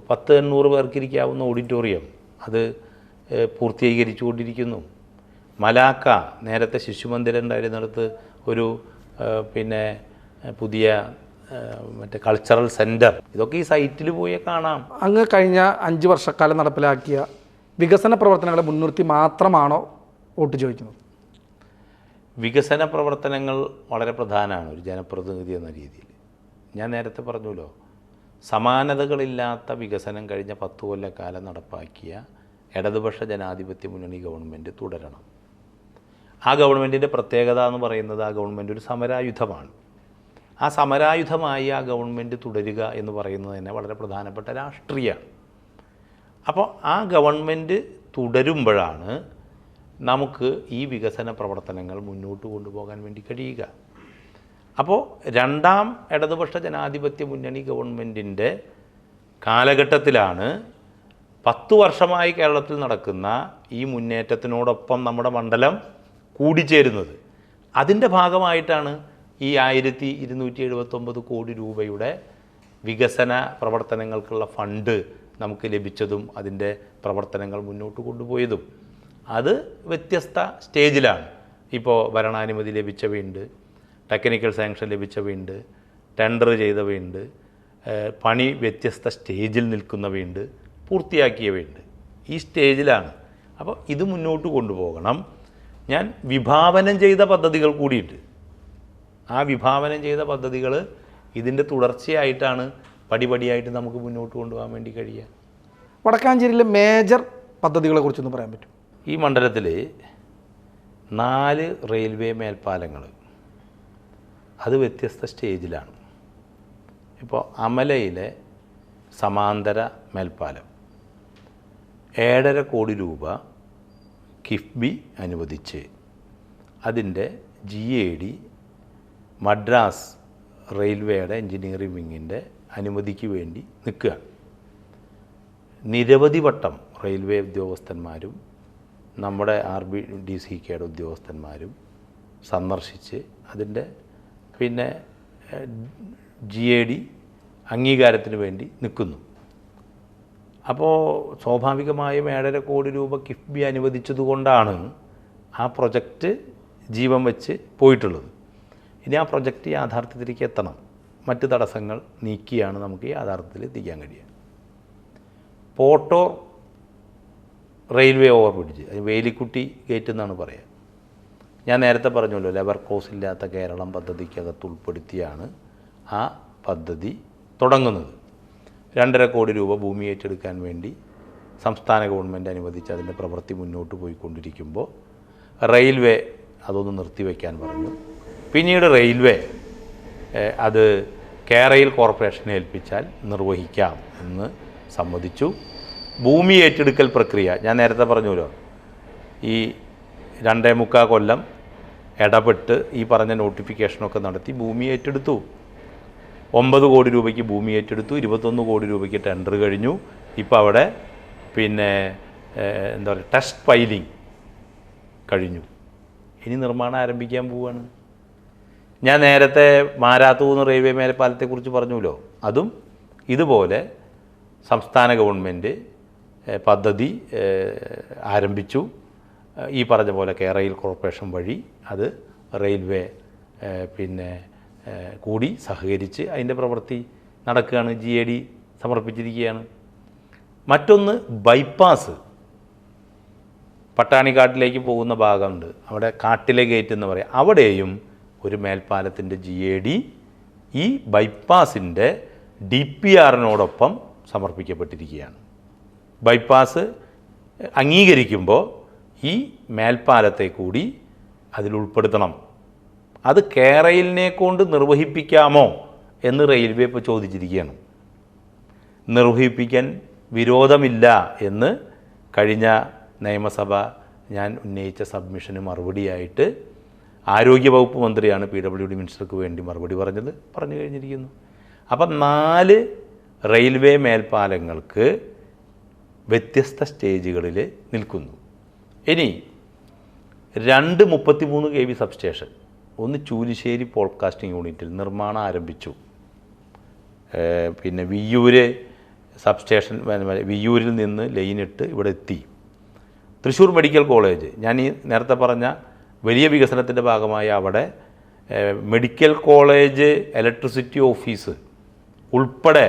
10-800 പേർക്കിരിക്കാവുന്ന ഓഡിറ്റോറിയം അത് പൂർത്തീകരിച്ചു കൊണ്ടിരിക്കുന്നു. മലാക്ക നേരത്തെ ശിശുമന്ദിരം ഉണ്ടായിരുന്നിടത്ത് ഒരു പിന്നെ പുതിയ മറ്റേ കൾച്ചറൽ സെൻറ്റർ, ഇതൊക്കെ ഈ സൈറ്റിൽ പോയി കാണാം. അങ്ങ് കഴിഞ്ഞ 5 വർഷക്കാലം നടപ്പിലാക്കിയ വികസന പ്രവർത്തനങ്ങളെ മുൻനിർത്തി മാത്രമാണോ വോട്ട് ചോദിക്കുന്നത്? വികസന പ്രവർത്തനങ്ങൾ വളരെ പ്രധാനമാണ് ഒരു ജനപ്രതിനിധി എന്ന രീതിയിൽ. ഞാൻ നേരത്തെ പറഞ്ഞല്ലോ, സമാനതകളില്ലാത്ത വികസനം കഴിഞ്ഞ 10 കൊല്ലക്കാലം നടപ്പാക്കിയ ഇടതുപക്ഷ ജനാധിപത്യ മുന്നണി ഗവൺമെൻറ് തുടരണം. ആ ഗവൺമെൻറ്റിൻ്റെ പ്രത്യേകത എന്ന് പറയുന്നത് ആ ഗവൺമെൻറ് ഒരു സമരായുധമാണ്. ആ സമരായുധമായി ആ ഗവൺമെൻറ് തുടരുക എന്ന് പറയുന്നത് തന്നെ വളരെ പ്രധാനപ്പെട്ട രാഷ്ട്രീയമാണ്. അപ്പോൾ ആ ഗവൺമെൻറ് തുടരുമ്പോഴാണ് നമുക്ക് ഈ വികസന പ്രവർത്തനങ്ങൾ മുന്നോട്ട് കൊണ്ടുപോകാൻ വേണ്ടി കഴിയുക. അപ്പോൾ 2ാം ഇടതുപക്ഷ ജനാധിപത്യ മുന്നണി ഗവൺമെൻറ്റിൻ്റെ കാലഘട്ടത്തിലാണ് 10 വർഷമായി കേരളത്തിൽ നടക്കുന്ന ഈ മുന്നേറ്റത്തിനോടൊപ്പം നമ്മുടെ മണ്ഡലം കൂടിച്ചേരുന്നത്. അതിൻ്റെ ഭാഗമായിട്ടാണ് ഈ 1279 കോടി രൂപയുടെ വികസന പ്രവർത്തനങ്ങൾക്കുള്ള ഫണ്ട് നമുക്ക് ലഭിച്ചതും അതിൻ്റെ പ്രവർത്തനങ്ങൾ മുന്നോട്ട് കൊണ്ടുപോയതും. അത് വ്യത്യസ്ത സ്റ്റേജിലാണ്. ഇപ്പോൾ ഭരണാനുമതി ലഭിച്ചവയുണ്ട്, ടെക്നിക്കൽ സാങ്ഷൻ ലഭിച്ചവയുണ്ട്, ടെൻഡർ ചെയ്തവയുണ്ട്, പണി വ്യത്യസ്ത സ്റ്റേജിൽ നിൽക്കുന്നവയുണ്ട്, പൂർത്തിയാക്കിയവയുണ്ട്. ഈ സ്റ്റേജിലാണ്. അപ്പോൾ ഇത് മുന്നോട്ട് കൊണ്ടുപോകണം. ഞാൻ വിഭാവനം ചെയ്ത പദ്ധതികൾ കൂടിയുണ്ട്. ആ വിഭാവനം ചെയ്ത പദ്ധതികൾ ഇതിൻ്റെ തുടർച്ചയായിട്ടാണ് പടിപടിയായിട്ട് നമുക്ക് മുന്നോട്ട് കൊണ്ടുപോകാൻ വേണ്ടി കഴിയുക. വടക്കാഞ്ചേരിയിലെ മേജർ പദ്ധതികളെ കുറിച്ചൊന്ന് പറയാൻ പറ്റും? ഈ മണ്ഡലത്തിൽ 4 റെയിൽവേ മേൽപ്പാലങ്ങൾ, അത് വ്യത്യസ്ത സ്റ്റേജിലാണ്. ഇപ്പോൾ അമലയിലെ സമാന്തര മേൽപ്പാലം 7.5 കോടി രൂപ കിഫ്ബി അനുവദിച്ച് അതിൻ്റെ GAD മദ്രാസ് റെയിൽവേയുടെ എൻജിനീയറിംഗ് വിങ്ങിൻ്റെ അനുമതിക്ക് വേണ്ടി നിൽക്കുകയാണ്. നിരവധി വട്ടം റെയിൽവേ ഉദ്യോഗസ്ഥന്മാരും നമ്മുടെ RBDCKയുടെ ഉദ്യോഗസ്ഥന്മാരും സന്ദർശിച്ച് അതിൻ്റെ GAD അംഗീകാരത്തിന് വേണ്ടി നിൽക്കുന്നു. അപ്പോൾ സ്വാഭാവികമായും 7.5 കോടി രൂപ കിഫ്ബി അനുവദിച്ചതുകൊണ്ടാണ് ആ പ്രൊജക്റ്റ് ജീവൻ വെച്ച് പോയിട്ടുള്ളത്. ഇനി ആ പ്രൊജക്റ്റ് യാഥാർത്ഥ്യത്തിലേക്ക് എത്തണം. മറ്റ് തടസ്സങ്ങൾ നീക്കിയാണ് നമുക്ക് യാഥാർത്ഥ്യത്തിൽ എത്തിക്കാൻ കഴിയുക. പോട്ടോർ റെയിൽവേ ഓവർ ബ്രിഡ്ജ്, അത് വേലിക്കുട്ടി ഗേറ്റ് എന്നാണ് പറയുക. ഞാൻ നേരത്തെ പറഞ്ഞല്ലോ, ലെവർ ക്രോസ് ഇല്ലാത്ത കേരളം പദ്ധതിക്കകത്ത് ഉൾപ്പെടുത്തിയാണ് ആ പദ്ധതി തുടങ്ങുന്നത്. 2.5 കോടി രൂപ ഭൂമി ഏറ്റെടുക്കാൻ വേണ്ടി സംസ്ഥാന ഗവൺമെൻറ് അനുവദിച്ച് അതിൻ്റെ പ്രവൃത്തി മുന്നോട്ട് പോയിക്കൊണ്ടിരിക്കുമ്പോൾ റെയിൽവേ അതൊന്ന് നിർത്തിവെക്കാൻ പറഞ്ഞു. പിന്നീട് റെയിൽവേ അത് കേരയിൽ കോർപ്പറേഷനെ ഏൽപ്പിച്ചാൽ നിർവഹിക്കാം എന്ന് സമ്മതിച്ചു. ഭൂമി ഏറ്റെടുക്കൽ പ്രക്രിയ ഞാൻ നേരത്തെ പറഞ്ഞല്ലോ, ഈ 2.25 കൊല്ലം ഇടപെട്ട് ഈ പറഞ്ഞ നോട്ടിഫിക്കേഷനൊക്കെ നടത്തി ഭൂമി ഏറ്റെടുത്തു. 9 കോടി രൂപയ്ക്ക് ഭൂമി ഏറ്റെടുത്തു. 21 കോടി രൂപയ്ക്ക് ടെൻഡർ കഴിഞ്ഞു. ഇപ്പോൾ അവിടെ എന്താ പറയുക, ടെസ്റ്റ് ഫയലിംഗ് കഴിഞ്ഞു. ഇനി നിർമ്മാണം ആരംഭിക്കാൻ പോവുകയാണ്. ഞാൻ നേരത്തെ മാരാത്തൂന്ന് റെയിൽവേ മേൽപ്പാലത്തെക്കുറിച്ച് പറഞ്ഞുല്ലോ, അതും ഇതുപോലെ സംസ്ഥാന ഗവൺമെൻറ് പദ്ധതി ആരംഭിച്ചു. ഈ പറഞ്ഞ പോലെ കേരയിൽ കോർപ്പറേഷൻ വഴി അത് റെയിൽവേ കൂടി സഹകരിച്ച് അതിൻ്റെ പ്രവൃത്തി നടക്കുകയാണ്. GAD സമർപ്പിച്ചിരിക്കുകയാണ്. മറ്റൊന്ന് ബൈപ്പാസ്, പട്ടാണിക്കാട്ടിലേക്ക് പോകുന്ന ഭാഗമുണ്ട്, അവിടെ കാട്ടിലെ ഗേറ്റ് എന്ന് പറയാം. അവിടെയും ഒരു മേൽപ്പാലത്തിൻ്റെ GAD ഈ ബൈപ്പാസിൻ്റെ DPRനോടൊപ്പം സമർപ്പിക്കപ്പെട്ടിരിക്കുകയാണ്. ബൈപ്പാസ് അംഗീകരിക്കുമ്പോൾ ഈ മേൽപ്പാലത്തെ കൂടി അതിലുൾപ്പെടുത്തണം. അത് കേരയിലിനെ കൊണ്ട് നിർവഹിപ്പിക്കാമോ എന്ന് റെയിൽവേ ഇപ്പോൾ ചോദിച്ചിരിക്കുകയാണ്. നിർവഹിപ്പിക്കാൻ വിരോധമില്ല എന്ന് കഴിഞ്ഞ നിയമസഭ ഞാൻ ഉന്നയിച്ച സബ്മിഷന് മറുപടിയായിട്ട് ആരോഗ്യവകുപ്പ് മന്ത്രിയാണ് PWD മിനിസ്റ്റർക്ക് വേണ്ടി മറുപടി പറഞ്ഞു കഴിഞ്ഞിരിക്കുന്നു. അപ്പം 4 റെയിൽവേ മേൽപ്പാലങ്ങൾക്ക് വ്യത്യസ്ത സ്റ്റേജുകളിൽ നിൽക്കുന്നു. ഇനി 2 33 kV സബ്സ്റ്റേഷൻ, ഒന്ന് ചൂലിശ്ശേരി പോഡ്കാസ്റ്റിംഗ് യൂണിറ്റിൽ നിർമ്മാണം ആരംഭിച്ചു. വിയ്യൂര് സബ്സ്റ്റേഷൻ, വിയ്യൂരിൽ നിന്ന് ലൈനിട്ട് ഇവിടെ എത്തി. തൃശ്ശൂർ മെഡിക്കൽ കോളേജ്, ഞാൻ ഈ നേരത്തെ പറഞ്ഞ വലിയ വികസനത്തിൻ്റെ ഭാഗമായി അവിടെ മെഡിക്കൽ കോളേജ് ഇലക്ട്രിസിറ്റി ഓഫീസ് ഉൾപ്പെടെ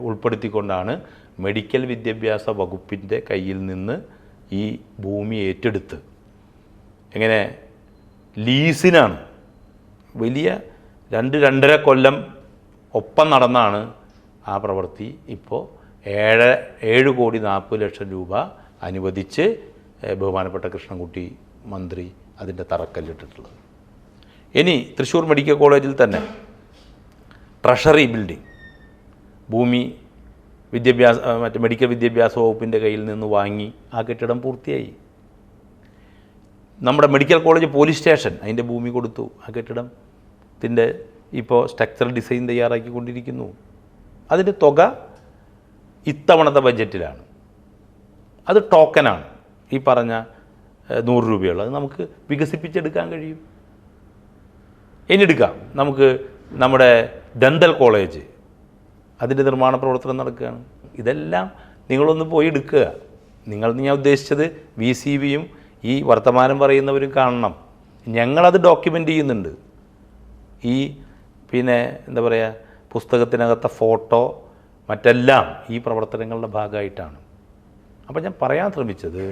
ഉൾപ്പെടുത്തിക്കൊണ്ടാണ് മെഡിക്കൽ വിദ്യാഭ്യാസ വകുപ്പിൻ്റെ കയ്യിൽ നിന്ന് ഈ ഭൂമി ഏറ്റെടുത്ത്, എങ്ങനെ ലീസിനാണ്, വലിയ 2-2.5 കൊല്ലം ഒപ്പം നടന്നാണ് ആ പ്രവൃത്തി ഇപ്പോൾ 7,40,00,000 രൂപ അനുവദിച്ച് ബഹുമാനപ്പെട്ട കൃഷ്ണൻകുട്ടി മന്ത്രി അതിൻ്റെ തറക്കല്ലിട്ടിട്ടുള്ളത്. ഇനി തൃശ്ശൂർ മെഡിക്കൽ കോളേജിൽ തന്നെ ട്രഷറി ബിൽഡിംഗ് ഭൂമി മെഡിക്കൽ വിദ്യാഭ്യാസ വകുപ്പിൻ്റെ കയ്യിൽ നിന്ന് വാങ്ങി ആ കെട്ടിടം പൂർത്തിയായി. നമ്മുടെ മെഡിക്കൽ കോളേജ് പോലീസ് സ്റ്റേഷൻ അതിൻ്റെ ഭൂമി കൊടുത്തു. ആ കെട്ടിടത്തിൻ്റെ ഇപ്പോൾ സ്ട്രക്ചറൽ ഡിസൈൻ തയ്യാറാക്കിക്കൊണ്ടിരിക്കുന്നു. അതിൻ്റെ തുക ഇത്തവണത്തെ ബഡ്ജറ്റിലാണ്. അത് ടോക്കനാണ്. ഈ പറഞ്ഞ 100 രൂപയുള്ളത് നമുക്ക് വികസിപ്പിച്ചെടുക്കാൻ കഴിയും. ഇനി എടുക്കാം, നമുക്ക് നമ്മുടെ ദന്തൽ കോളേജ്, അതിൻ്റെ നിർമ്മാണ പ്രവർത്തനം നടക്കുകയാണ്. ഇതെല്ലാം നിങ്ങളൊന്ന് പോയി എടുക്കുക. ഞാൻ ഉദ്ദേശിച്ചത് VCBയും ഈ വർത്തമാനം പറയുന്നവരും കാണണം. ഞങ്ങളത് ഡോക്യുമെൻ്റ് ചെയ്യുന്നുണ്ട്. ഈ പിന്നെ എന്താ പറയുക, പുസ്തകത്തിനകത്തെ ഫോട്ടോ മറ്റെല്ലാം ഈ പ്രവർത്തനങ്ങളുടെ ഭാഗമായിട്ടാണ്. അപ്പോൾ ഞാൻ പറയാൻ ശ്രമിച്ചത്,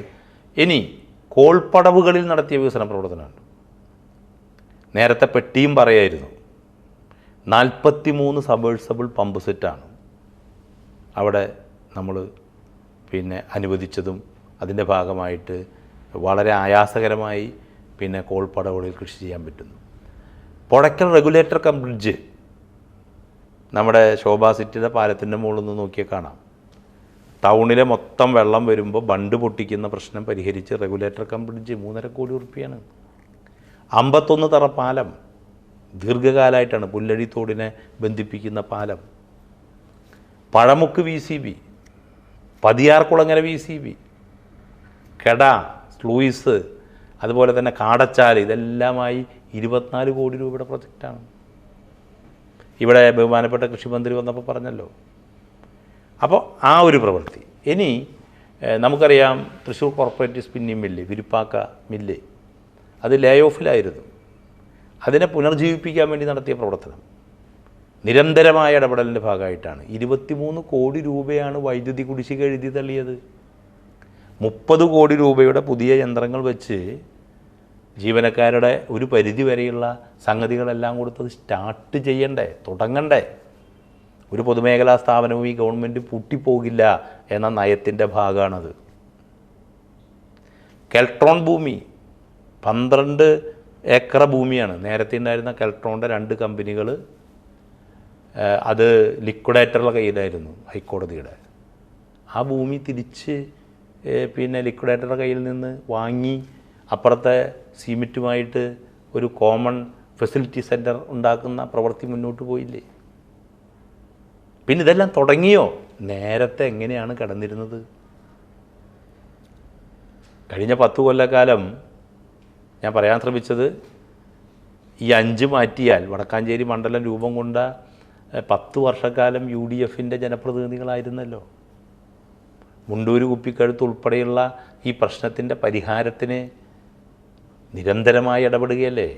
ഇനി കോൾപ്പടവുകളിൽ നടത്തിയ വികസന പ്രവർത്തനമുണ്ട്. നേരത്തെ പെട്ടിയും പറയായിരുന്നു. 43 സബേഴ്സബിൾ പമ്പ് സെറ്റാണ് അവിടെ നമ്മൾ പിന്നെ അനുവദിച്ചതും അതിൻ്റെ ഭാഗമായിട്ട് വളരെ ആയാസകരമായി പിന്നെ കോൾപ്പടവുകളിൽ കൃഷി ചെയ്യാൻ പറ്റുന്നു. പുഴയ്ക്കൽ റെഗുലേറ്റർ കം ബ്രിഡ്ജ് നമ്മുടെ ശോഭാ സിറ്റിയുടെ പാലത്തിൻ്റെ മുകളിൽ നിന്ന് നോക്കിയാൽ കാണാം. ടൗണിലെ മൊത്തം വെള്ളം വരുമ്പോൾ ബണ്ട് പൊട്ടിക്കുന്ന പ്രശ്നം പരിഹരിച്ച് റെഗുലേറ്റർ കം ബ്രിഡ്ജ് 3.5 കോടി രൂപയാണ്. 51 തറ പാലം ദീർഘകാലമായിട്ടാണ്, പുല്ലഴി തോടിനെ ബന്ധിപ്പിക്കുന്ന പാലം. പഴമുക്ക് VCB, പതിയാർകുളങ്ങര VCB, കെട, സ്ലൂയിസ്, അതുപോലെ തന്നെ കാടച്ചാൽ, ഇതെല്ലാമായി 24 കോടി രൂപയുടെ പ്രൊജക്റ്റാണ്. ഇവിടെ ബഹുമാനപ്പെട്ട കൃഷിമന്ത്രി വന്നപ്പോൾ പറഞ്ഞല്ലോ. അപ്പോൾ ആ ഒരു പ്രവൃത്തി. ഇനി നമുക്കറിയാം, Thrissur corporative spinning mill, Viruppakka mill, അത് ലേ ഓഫിലായിരുന്നു. അതിനെ പുനർജീവിപ്പിക്കാൻ വേണ്ടി നടത്തിയ പ്രവർത്തനം നിരന്തരമായ ഇടപെടലിൻ്റെ ഭാഗമായിട്ടാണ്. 23 കോടി രൂപയാണ് വൈദ്യുതി കുടിശ്ശിക എഴുതി തള്ളിയത്. 30 കോടി രൂപയുടെ പുതിയ യന്ത്രങ്ങൾ വെച്ച് ജീവനക്കാരുടെ ഒരു പരിധി വരെയുള്ള സംഗതികളെല്ലാം കൊടുത്തത് സ്റ്റാർട്ട് ചെയ്യണ്ടേ, തുടങ്ങണ്ടേ. ഒരു പൊതുമേഖലാ സ്ഥാപനവും ഈ ഗവൺമെൻറ് പൂട്ടിപ്പോകില്ല എന്ന നയത്തിൻ്റെ ഭാഗമാണത്. കെൽട്രോൺ ഭൂമി 12 ഏക്കർ ഭൂമിയാണ്. നേരത്തെ ഉണ്ടായിരുന്ന കെൽട്രോണിൻ്റെ 2 കമ്പനികൾ അത് ലിക്വിഡേറ്ററുടെ കയ്യിലായിരുന്നു, ഹൈക്കോടതിയുടെ. ആ ഭൂമി തിരിച്ച് പിന്നെ ലിക്വിഡേറ്ററുടെ കയ്യിൽ നിന്ന് വാങ്ങി അപ്പുറത്തെ സിമെൻറ്റുമായിട്ട് ഒരു കോമൺ ഫെസിലിറ്റി സെൻറ്റർ ഉണ്ടാക്കുന്ന പ്രവൃത്തി മുന്നോട്ട് പോയില്ലേ. പിന്നെ ഇതെല്ലാം തുടങ്ങിയോ? നേരത്തെ എങ്ങനെയാണ് കടന്നിരുന്നത്? കഴിഞ്ഞ 10 കൊല്ലക്കാലം ഞാൻ പറയാൻ ശ്രമിച്ചത്, ഈ 5 മാറ്റിയാൽ വടക്കാഞ്ചേരി മണ്ഡലം രൂപം കൊണ്ട 10 വർഷക്കാലം UDFൻ്റെ ജനപ്രതിനിധികളായിരുന്നല്ലോ. മുണ്ടൂര് കുപ്പിക്കഴുത്ത് ഉൾപ്പെടെയുള്ള ഈ പ്രശ്നത്തിൻ്റെ പരിഹാരത്തിന് നിരന്തരമായി ഇടപെടുകയല്ലേ.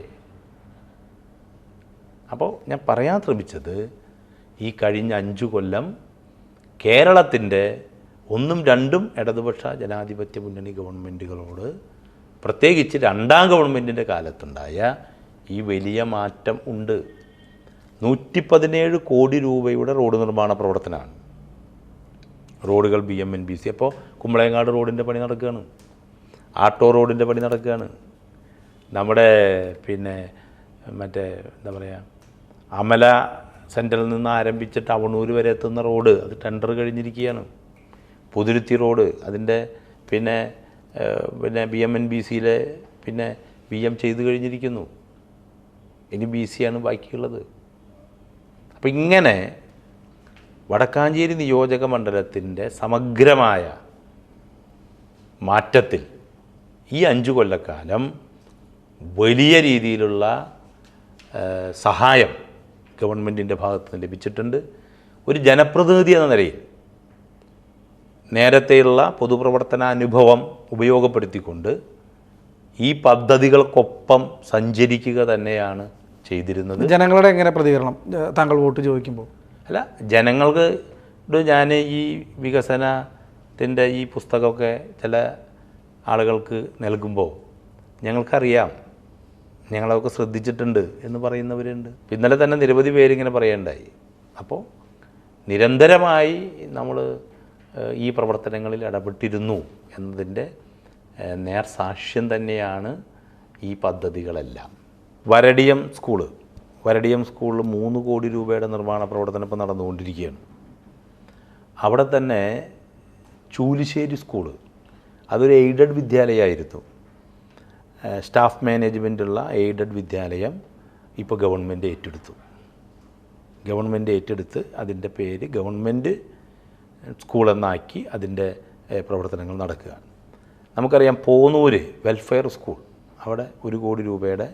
അപ്പോൾ ഞാൻ പറയാൻ ശ്രമിച്ചത്, ഈ കഴിഞ്ഞ 5 കൊല്ലം കേരളത്തിൻ്റെ 1ഉം 2ഉം ഇടതുപക്ഷ ജനാധിപത്യ മുന്നണി ഗവൺമെൻറ്റുകളോട്, പ്രത്യേകിച്ച് 2ാം ഗവൺമെൻറ്റിൻ്റെ കാലത്തുണ്ടായ ഈ വലിയ മാറ്റം ഉണ്ട്. 117 കോടി രൂപയുടെ റോഡ് നിർമ്മാണ പ്രവർത്തനമാണ്. റോഡുകൾ BMNBC. അപ്പോൾ കുമ്പളേങ്ങാട് റോഡിൻ്റെ പണി നടക്കുകയാണ്, ആട്ടോ റോഡിൻ്റെ പണി നടക്കുകയാണ്, നമ്മുടെ പിന്നെ മറ്റേ എന്താ പറയുക, അമല സെൻറ്ററിൽ നിന്ന് ആരംഭിച്ച് ടവണൂർ വരെ എത്തുന്ന റോഡ്, അത് ടെൻഡർ കഴിഞ്ഞിരിക്കുകയാണ്. പുതുരുത്തി റോഡ്, അതിൻ്റെ പിന്നെ BMNBCയിലെ പിന്നെ BM ചെയ്ത് കഴിഞ്ഞിരിക്കുന്നു. ഇനി BC ആണ് ബാക്കിയുള്ളത്. അപ്പം ഇങ്ങനെ വടക്കാഞ്ചേരി നിയോജക മണ്ഡലത്തിൻ്റെ സമഗ്രമായ മാറ്റത്തിൽ ഈ 5 കൊല്ലക്കാലം വലിയ രീതിയിലുള്ള സഹായം ഗവൺമെൻറ്റിൻ്റെ ഭാഗത്ത് നിന്ന് ലഭിച്ചിട്ടുണ്ട്. ഒരു ജനപ്രതിനിധി എന്ന നിലയിൽ നേരത്തെയുള്ള പൊതുപ്രവർത്തന അനുഭവം ഉപയോഗപ്പെടുത്തിക്കൊണ്ട് ഈ പദ്ധതികൾക്കൊപ്പം സഞ്ചരിക്കുക തന്നെയാണ് ചെയ്തിരുന്നത്. ജനങ്ങളുടെ എങ്ങനെ പ്രതികരണം താങ്കൾ വോട്ട് ചോദിക്കുമ്പോൾ? അല്ല, ജനങ്ങൾക്ക് ഞാൻ ഈ വികസനത്തിൻ്റെ ഈ പുസ്തകമൊക്കെ ചില ആളുകൾക്ക് നൽകുമ്പോൾ ഞങ്ങൾക്കറിയാം, ഞങ്ങളതൊക്കെ ശ്രദ്ധിച്ചിട്ടുണ്ട് എന്ന് പറയുന്നവരുണ്ട്. ഇന്നലെ തന്നെ നിരവധി പേരിങ്ങനെ പറയേണ്ടായി. അപ്പോൾ നിരന്തരമായി നമ്മൾ ഈ പ്രവർത്തനങ്ങളിൽ ഇടപെട്ടിരുന്നു എന്നതിൻ്റെ നേർസാക്ഷ്യം തന്നെയാണ് ഈ പദ്ധതികളെല്ലാം. വരടിയം സ്കൂളിൽ 3 കോടി രൂപയുടെ നിർമ്മാണ പ്രവർത്തനം ഇപ്പോൾ നടന്നുകൊണ്ടിരിക്കുകയാണ്. അവിടെ തന്നെ ചൂലിശ്ശേരി സ്കൂള്, അതൊരു എയ്ഡഡ് വിദ്യാലയമായിരുന്നു. സ്റ്റാഫ് മാനേജ്മെൻറ്റുള്ള എയ്ഡഡ് വിദ്യാലയം ഇപ്പോൾ ഗവൺമെൻറ് ഏറ്റെടുത്ത് അതിൻ്റെ പേര് ഗവൺമെൻറ് സ്കൂളെന്നാക്കി അതിൻ്റെ പ്രവർത്തനങ്ങൾ നടക്കുകയാണ്. നമുക്കറിയാം പോന്നൂര് വെൽഫെയർ സ്കൂൾ, അവിടെ 1 കോടി രൂപയുടെ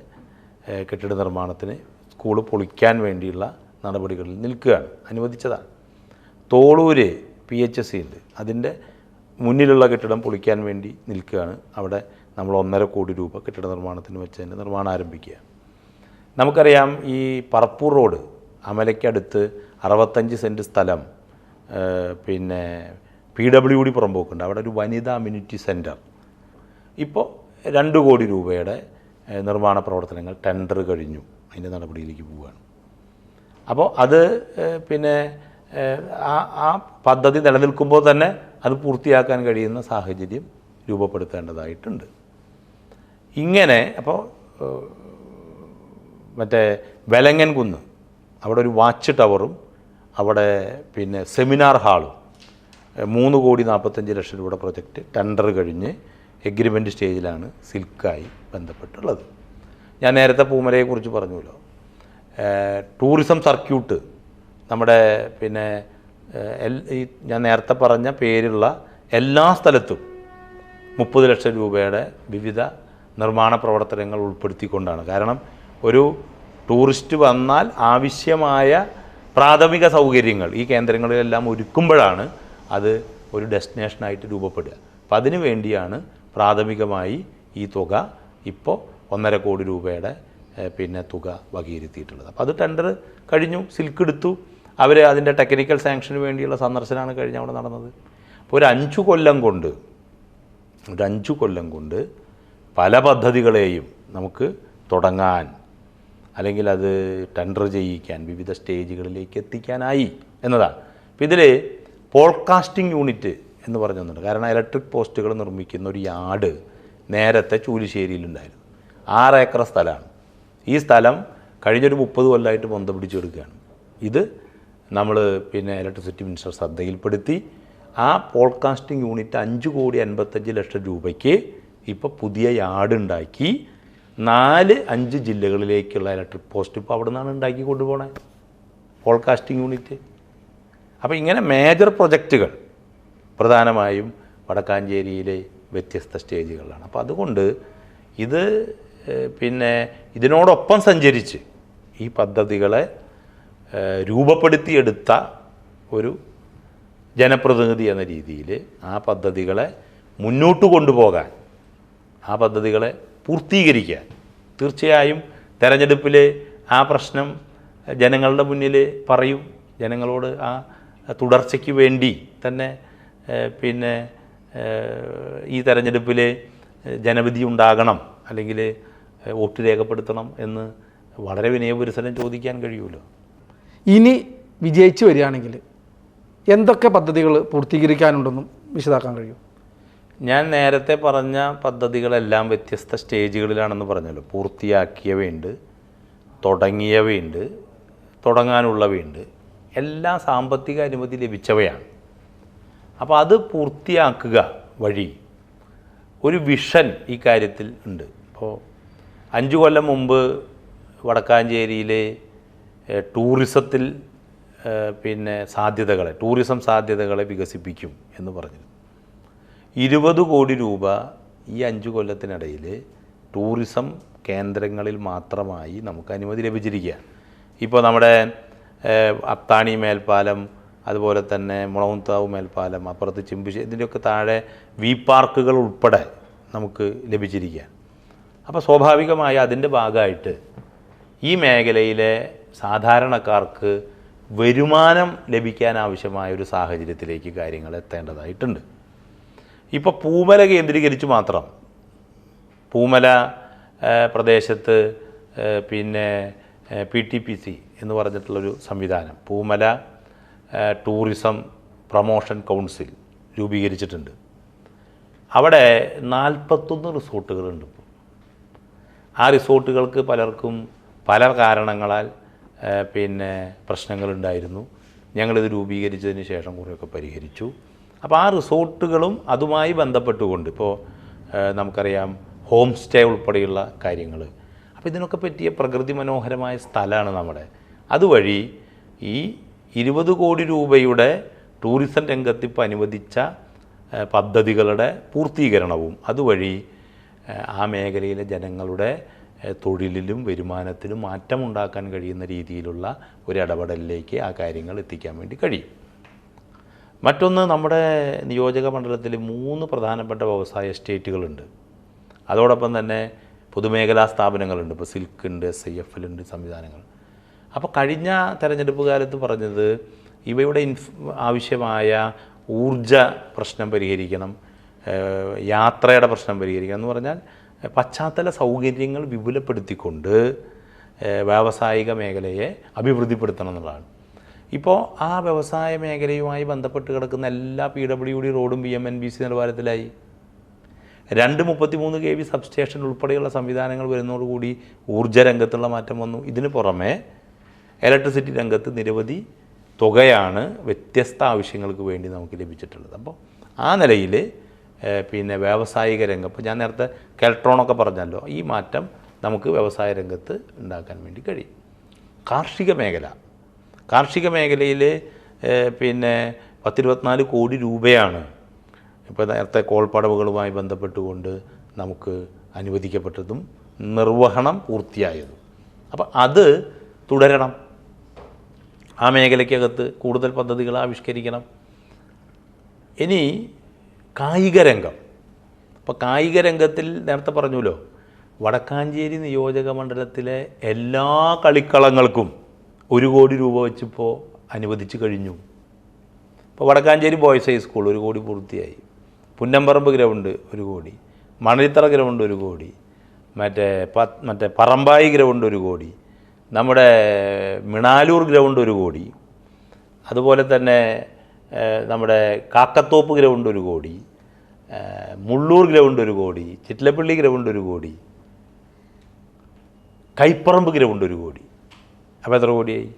കെട്ടിട നിർമ്മാണത്തിന് സ്കൂൾ പൊളിക്കാൻ വേണ്ടിയുള്ള നടപടികളിൽ നിൽക്കുകയാണ്, അനുവദിച്ചതാണ്. തോളൂര് PHSC ഉണ്ട്, അതിൻ്റെ മുന്നിലുള്ള കെട്ടിടം പൊളിക്കാൻ വേണ്ടി നിൽക്കുകയാണ്. അവിടെ നമ്മൾ 1.5 കോടി രൂപ കെട്ടിട നിർമ്മാണത്തിന് വെച്ചതിൻ്റെ നിർമ്മാണം ആരംഭിക്കുക. നമുക്കറിയാം ഈ പറപ്പൂർ റോഡ് അമലയ്ക്കടുത്ത് 65 സെൻറ്റ് സ്ഥലം പിന്നെ PWD പുറമ്പോക്കുണ്ട്, അവിടെ ഒരു വനിതാ അമ്യൂണിറ്റി സെൻറ്റർ ഇപ്പോൾ 2 കോടി രൂപയുടെ നിർമ്മാണ പ്രവർത്തനങ്ങൾ ടെൻഡർ കഴിഞ്ഞു, അതിൻ്റെ നടപടിയിലേക്ക് പോവുകയാണ്. അപ്പോൾ അത് പിന്നെ ആ പദ്ധതി നിലനിൽക്കുമ്പോൾ തന്നെ അത് പൂർത്തിയാക്കാൻ കഴിയുന്ന സാഹചര്യം രൂപപ്പെടുത്തേണ്ടതായിട്ടുണ്ട്. ഇങ്ങനെ അപ്പോൾ മറ്റേ വെലങ്ങൻ കുന്ന് അവിടെ ഒരു വാച്ച് ടവറും അവിടെ പിന്നെ സെമിനാർ ഹാളും 3,45,00,000 രൂപയുടെ പ്രൊജക്റ്റ് ടെൻഡർ കഴിഞ്ഞ് എഗ്രിമെൻറ്റ് സ്റ്റേജിലാണ് സിൽക്കായി ബന്ധപ്പെട്ടുള്ളത്. ഞാൻ നേരത്തെ പൂമലയെക്കുറിച്ച് പറഞ്ഞുവല്ലോ. ടൂറിസം സർക്യൂട്ട് നമ്മുടെ പിന്നെ ഈ ഞാൻ നേരത്തെ പറഞ്ഞ പേരുള്ള എല്ലാ സ്ഥലത്തും 30 ലക്ഷം രൂപയുടെ വിവിധ നിർമ്മാണ പ്രവർത്തനങ്ങൾ ഉൾപ്പെടുത്തിക്കൊണ്ടാണ്. കാരണം ഒരു ടൂറിസ്റ്റ് വന്നാൽ ആവശ്യമായ പ്രാഥമിക സൗകര്യങ്ങൾ ഈ കേന്ദ്രങ്ങളിലെല്ലാം ഒരുക്കുമ്പോഴാണ് അത് ഒരു ഡെസ്റ്റിനേഷനായിട്ട് രൂപപ്പെടുക. അപ്പം അതിനു വേണ്ടിയാണ് പ്രാഥമികമായി ഈ തുക ഇപ്പോൾ 1.5 കോടി രൂപയുടെ പിന്നെ തുക വകയിരുത്തിയിട്ടുള്ളത്. അപ്പോൾ അത് ടെൻഡർ കഴിഞ്ഞു, സിൽക്ക് എടുത്തു, അവർ അതിൻ്റെ ടെക്നിക്കൽ സാങ്ഷന് വേണ്ടിയുള്ള സന്ദർശനമാണ് കഴിഞ്ഞ അവിടെ നടന്നത്. അപ്പോൾ ഒരു 5 കൊല്ലം കൊണ്ട് പല പദ്ധതികളെയും നമുക്ക് തുടങ്ങാൻ അല്ലെങ്കിൽ അത് ടെൻഡർ ചെയ്യിക്കാൻ വിവിധ സ്റ്റേജുകളിലേക്ക് എത്തിക്കാനായി എന്നതാണ്. അപ്പോൾ ഇതിൽ പോഡ്കാസ്റ്റിംഗ് യൂണിറ്റ് എന്ന് പറഞ്ഞൊന്നുണ്ട്. കാരണം ഇലക്ട്രിക് പോസ്റ്റുകൾ നിർമ്മിക്കുന്ന ഒരു യാർഡ് നേരത്തെ ചൂലിശ്ശേരിയിലുണ്ടായിരുന്നു. 6 ഏക്കർ സ്ഥലമാണ്. ഈ സ്ഥലം കഴിഞ്ഞൊരു 30 കൊല്ലമായിട്ട് ബന്ധം പിടിച്ചെടുക്കുകയാണ്. ഇത് നമ്മൾ പിന്നെ ഇലക്ട്രിസിറ്റി മിനിസ്റ്റർ ശ്രദ്ധയിൽപ്പെടുത്തി ആ പോഡ്കാസ്റ്റിംഗ് യൂണിറ്റ് 5,55,00,000 രൂപയ്ക്ക് ഇപ്പോൾ പുതിയ യാർഡ് ഉണ്ടാക്കി 4-5 ജില്ലകളിലേക്കുള്ള ഇലക്ട്രിക് പോസ്റ്റ് ഇപ്പോൾ അവിടെ നിന്നാണ് ഉണ്ടാക്കി കൊണ്ടുപോകണേ പോഡ്കാസ്റ്റിംഗ് യൂണിറ്റ്. അപ്പോൾ ഇങ്ങനെ മേജർ പ്രൊജക്റ്റുകൾ പ്രധാനമായും വടക്കാഞ്ചേരിയിലെ വ്യത്യസ്ത സ്റ്റേജുകളിലാണ്. അപ്പോൾ അതുകൊണ്ട് ഇത് പിന്നെ ഇതിനോടൊപ്പം സഞ്ചരിച്ച് ഈ പദ്ധതികളെ രൂപപ്പെടുത്തിയെടുത്ത ഒരു ജനപ്രതിനിധി എന്ന രീതിയിൽ ആ പദ്ധതികളെ മുന്നോട്ട് കൊണ്ടുപോകാൻ, ആ പദ്ധതികളെ പൂർത്തീകരിക്കാൻ തീർച്ചയായും തെരഞ്ഞെടുപ്പിൽ ആ പ്രശ്നം ജനങ്ങളുടെ മുന്നിൽ പറയും. ജനങ്ങളോട് ആ തുടർച്ചയ്ക്ക് വേണ്ടി തന്നെ പിന്നെ ഈ തെരഞ്ഞെടുപ്പിൽ ജനവിധി ഉണ്ടാകണം അല്ലെങ്കിൽ വോട്ട് രേഖപ്പെടുത്തണം എന്ന് വളരെ വിനയപുരസരം ചോദിക്കാൻ കഴിയുമല്ലോ. ഇനി വിജയിച്ചു വരികയാണെങ്കിൽ എന്തൊക്കെ പദ്ധതികൾ പൂർത്തീകരിക്കാനുണ്ടെന്നും വിശദമാക്കാൻ കഴിയും? ഞാൻ നേരത്തെ പറഞ്ഞ പദ്ധതികളെല്ലാം വ്യത്യസ്ത സ്റ്റേജുകളിലാണെന്ന് പറഞ്ഞല്ലോ. പൂർത്തിയാക്കിയവയുണ്ട്, തുടങ്ങിയവയുണ്ട്, തുടങ്ങാനുള്ളവയുണ്ട്, എല്ലാം സാമ്പത്തിക അനുമതി ലഭിച്ചവയാണ്. അപ്പോൾ അത് പൂർത്തിയാക്കുക വഴി ഒരു വിഷൻ ഈ കാര്യത്തിൽ ഉണ്ട്. ഇപ്പോൾ 5 കൊല്ലം മുമ്പ് വടക്കാഞ്ചേരിയിലെ ടൂറിസത്തിൽ പിന്നെ ടൂറിസം സാധ്യതകളെ വികസിപ്പിക്കും എന്ന് പറഞ്ഞു. 20 കോടി രൂപ ഈ 5 കൊല്ലത്തിനിടയിൽ ടൂറിസം കേന്ദ്രങ്ങളിൽ മാത്രമായി നമുക്ക് അനുമതി ലഭിച്ചിരിക്കുക. ഇപ്പോൾ നമ്മുടെ അത്താണി മേൽപ്പാലം, അതുപോലെ തന്നെ മുളവുംതാവ് മേൽപ്പാലം, അപ്പുറത്ത് ചെമ്പുശ്ശേരി, ഇതിൻ്റെയൊക്കെ താഴെ വി പാർക്കുകൾ ഉൾപ്പെടെ നമുക്ക് ലഭിച്ചിരിക്കുക. അപ്പോൾ സ്വാഭാവികമായി അതിൻ്റെ ഭാഗമായിട്ട് ഈ മേഖലയിലെ സാധാരണക്കാർക്ക് വരുമാനം ലഭിക്കാൻ ആവശ്യമായ ഒരു സാഹചര്യത്തിലേക്ക് കാര്യങ്ങൾ എത്തേണ്ടതായിട്ടുണ്ട്. ഇപ്പോൾ പൂമല കേന്ദ്രീകരിച്ച് മാത്രം പൂമല പ്രദേശത്ത് പിന്നെ PTPC എന്ന് പറഞ്ഞിട്ടുള്ളൊരു സംവിധാനം, പൂമല ടൂറിസം പ്രൊമോഷൻ കൗൺസിൽ രൂപീകരിച്ചിട്ടുണ്ട്. അവിടെ 41 റിസോർട്ടുകളുണ്ട്. ഇപ്പോൾ ആ റിസോർട്ടുകൾക്ക് പലർക്കും പല കാരണങ്ങളാൽ പിന്നെ പ്രശ്നങ്ങളുണ്ടായിരുന്നു. ഞങ്ങളിത് രൂപീകരിച്ചതിന് ശേഷം കുറേയൊക്കെ പരിഹരിച്ചു. അപ്പോൾ ആ റിസോർട്ടുകളും അതുമായി ബന്ധപ്പെട്ടുകൊണ്ട് ഇപ്പോൾ നമുക്കറിയാം ഹോം സ്റ്റേ ഉൾപ്പെടെയുള്ള കാര്യങ്ങൾ. അപ്പോൾ ഇതിനൊക്കെ പറ്റിയ പ്രകൃതി മനോഹരമായ സ്ഥലമാണ് നമ്മുടെ. അതുവഴി ഈ 20 കോടി രൂപയുടെ ടൂറിസം രംഗത്ത് ഇപ്പോൾ അനുവദിച്ച പദ്ധതികളുടെ പൂർത്തീകരണവും അതുവഴി ആ മേഖലയിലെ ജനങ്ങളുടെ തൊഴിലിലും വരുമാനത്തിലും മാറ്റമുണ്ടാക്കാൻ കഴിയുന്ന രീതിയിലുള്ള ഒരു ഇടപെടലിലേക്ക് ആ കാര്യങ്ങൾ എത്തിക്കാൻ വേണ്ടി കഴിയും. മറ്റൊന്ന്, നമ്മുടെ നിയോജക മണ്ഡലത്തിൽ 3 പ്രധാനപ്പെട്ട വ്യവസായ എസ്റ്റേറ്റുകളുണ്ട്. അതോടൊപ്പം തന്നെ പൊതുമേഖലാ സ്ഥാപനങ്ങളുണ്ട്. ഇപ്പോൾ സിൽക്ക് ഉണ്ട്, SIFL ഉണ്ട്, സംവിധാനങ്ങൾ. അപ്പോൾ കഴിഞ്ഞ തെരഞ്ഞെടുപ്പ് കാലത്ത് പറഞ്ഞത് ഇവയുടെ ആവശ്യമായ ഊർജ പ്രശ്നം പരിഹരിക്കണം, യാത്രയുടെ പ്രശ്നം പരിഹരിക്കണം എന്ന് പറഞ്ഞാൽ പശ്ചാത്തല സൗകര്യങ്ങൾ വിപുലപ്പെടുത്തിക്കൊണ്ട് വ്യാവസായിക മേഖലയെ അഭിവൃദ്ധിപ്പെടുത്തണം എന്നുള്ളതാണ്. ഇപ്പോൾ ആ വ്യവസായ മേഖലയുമായി ബന്ധപ്പെട്ട് കിടക്കുന്ന എല്ലാ PWD റോഡും BMNBC നിലവാരത്തിലായി. 233 kV സബ്സ്റ്റേഷൻ ഉൾപ്പെടെയുള്ള സംവിധാനങ്ങൾ വരുന്നതോടുകൂടി ഊർജ്ജ രംഗത്തുള്ള മാറ്റം വന്നു. ഇതിന് പുറമെ ഇലക്ട്രിസിറ്റി രംഗത്ത് നിരവധി തുകയാണ് വ്യത്യസ്ത ആവശ്യങ്ങൾക്ക് വേണ്ടി നമുക്ക് ലഭിച്ചിട്ടുള്ളത്. അപ്പോൾ ആ നിലയിൽ പിന്നെ വ്യാവസായിക രംഗം, ഇപ്പോൾ ഞാൻ നേരത്തെ കെൽട്രോണൊക്കെ പറഞ്ഞല്ലോ, ഈ മാറ്റം നമുക്ക് വ്യവസായ രംഗത്ത് ഉണ്ടാക്കാൻ വേണ്ടി കഴിയും. കാർഷിക മേഖലയിൽ പിന്നെ 10-24 കോടി രൂപയാണ് ഇപ്പോൾ നേരത്തെ കോൾപ്പടവുകളുമായി ബന്ധപ്പെട്ടുകൊണ്ട് നമുക്ക് അനുവദിക്കപ്പെട്ടതും നിർവഹണം പൂർത്തിയായതും. അപ്പോൾ അത് തുടരണം. ആ മേഖലയ്ക്കകത്ത് കൂടുതൽ പദ്ധതികൾ ആവിഷ്കരിക്കണം. ഇനി കായിക രംഗം. അപ്പോൾ കായിക രംഗത്തിൽ നേരത്തെ പറഞ്ഞല്ലോ, വടക്കാഞ്ചേരി നിയോജക മണ്ഡലത്തിലെ എല്ലാ കളിക്കളങ്ങൾക്കും 1 കോടി രൂപ വെച്ചിപ്പോൾ അനുവദിച്ച് കഴിഞ്ഞു. ഇപ്പോൾ വടക്കാഞ്ചേരി ബോയ്സ് ഹൈസ്കൂൾ 1 കോടി പൂർത്തിയായി, പുന്നമ്പറമ്പ് ഗ്രൗണ്ട് 1 കോടി, മണലിത്തറ ഗ്രൗണ്ട് 1 കോടി, മറ്റേ പറമ്പായി ഗ്രൗണ്ട് 1 കോടി, നമ്മുടെ മിണാലൂർ ഗ്രൗണ്ട് 1 കോടി, അതുപോലെ തന്നെ നമ്മുടെ കാക്കത്തോപ്പ് ഗ്രൗണ്ട് 1 കോടി, മുള്ളൂർ ഗ്രൗണ്ട് 1 കോടി, ചിറ്റിലപ്പള്ളി ഗ്രൗണ്ട് 1 കോടി, കൈപ്പറമ്പ് ഗ്രൗണ്ട് 1 കോടി. അപ്പോൾ എത്ര കോടിയായി?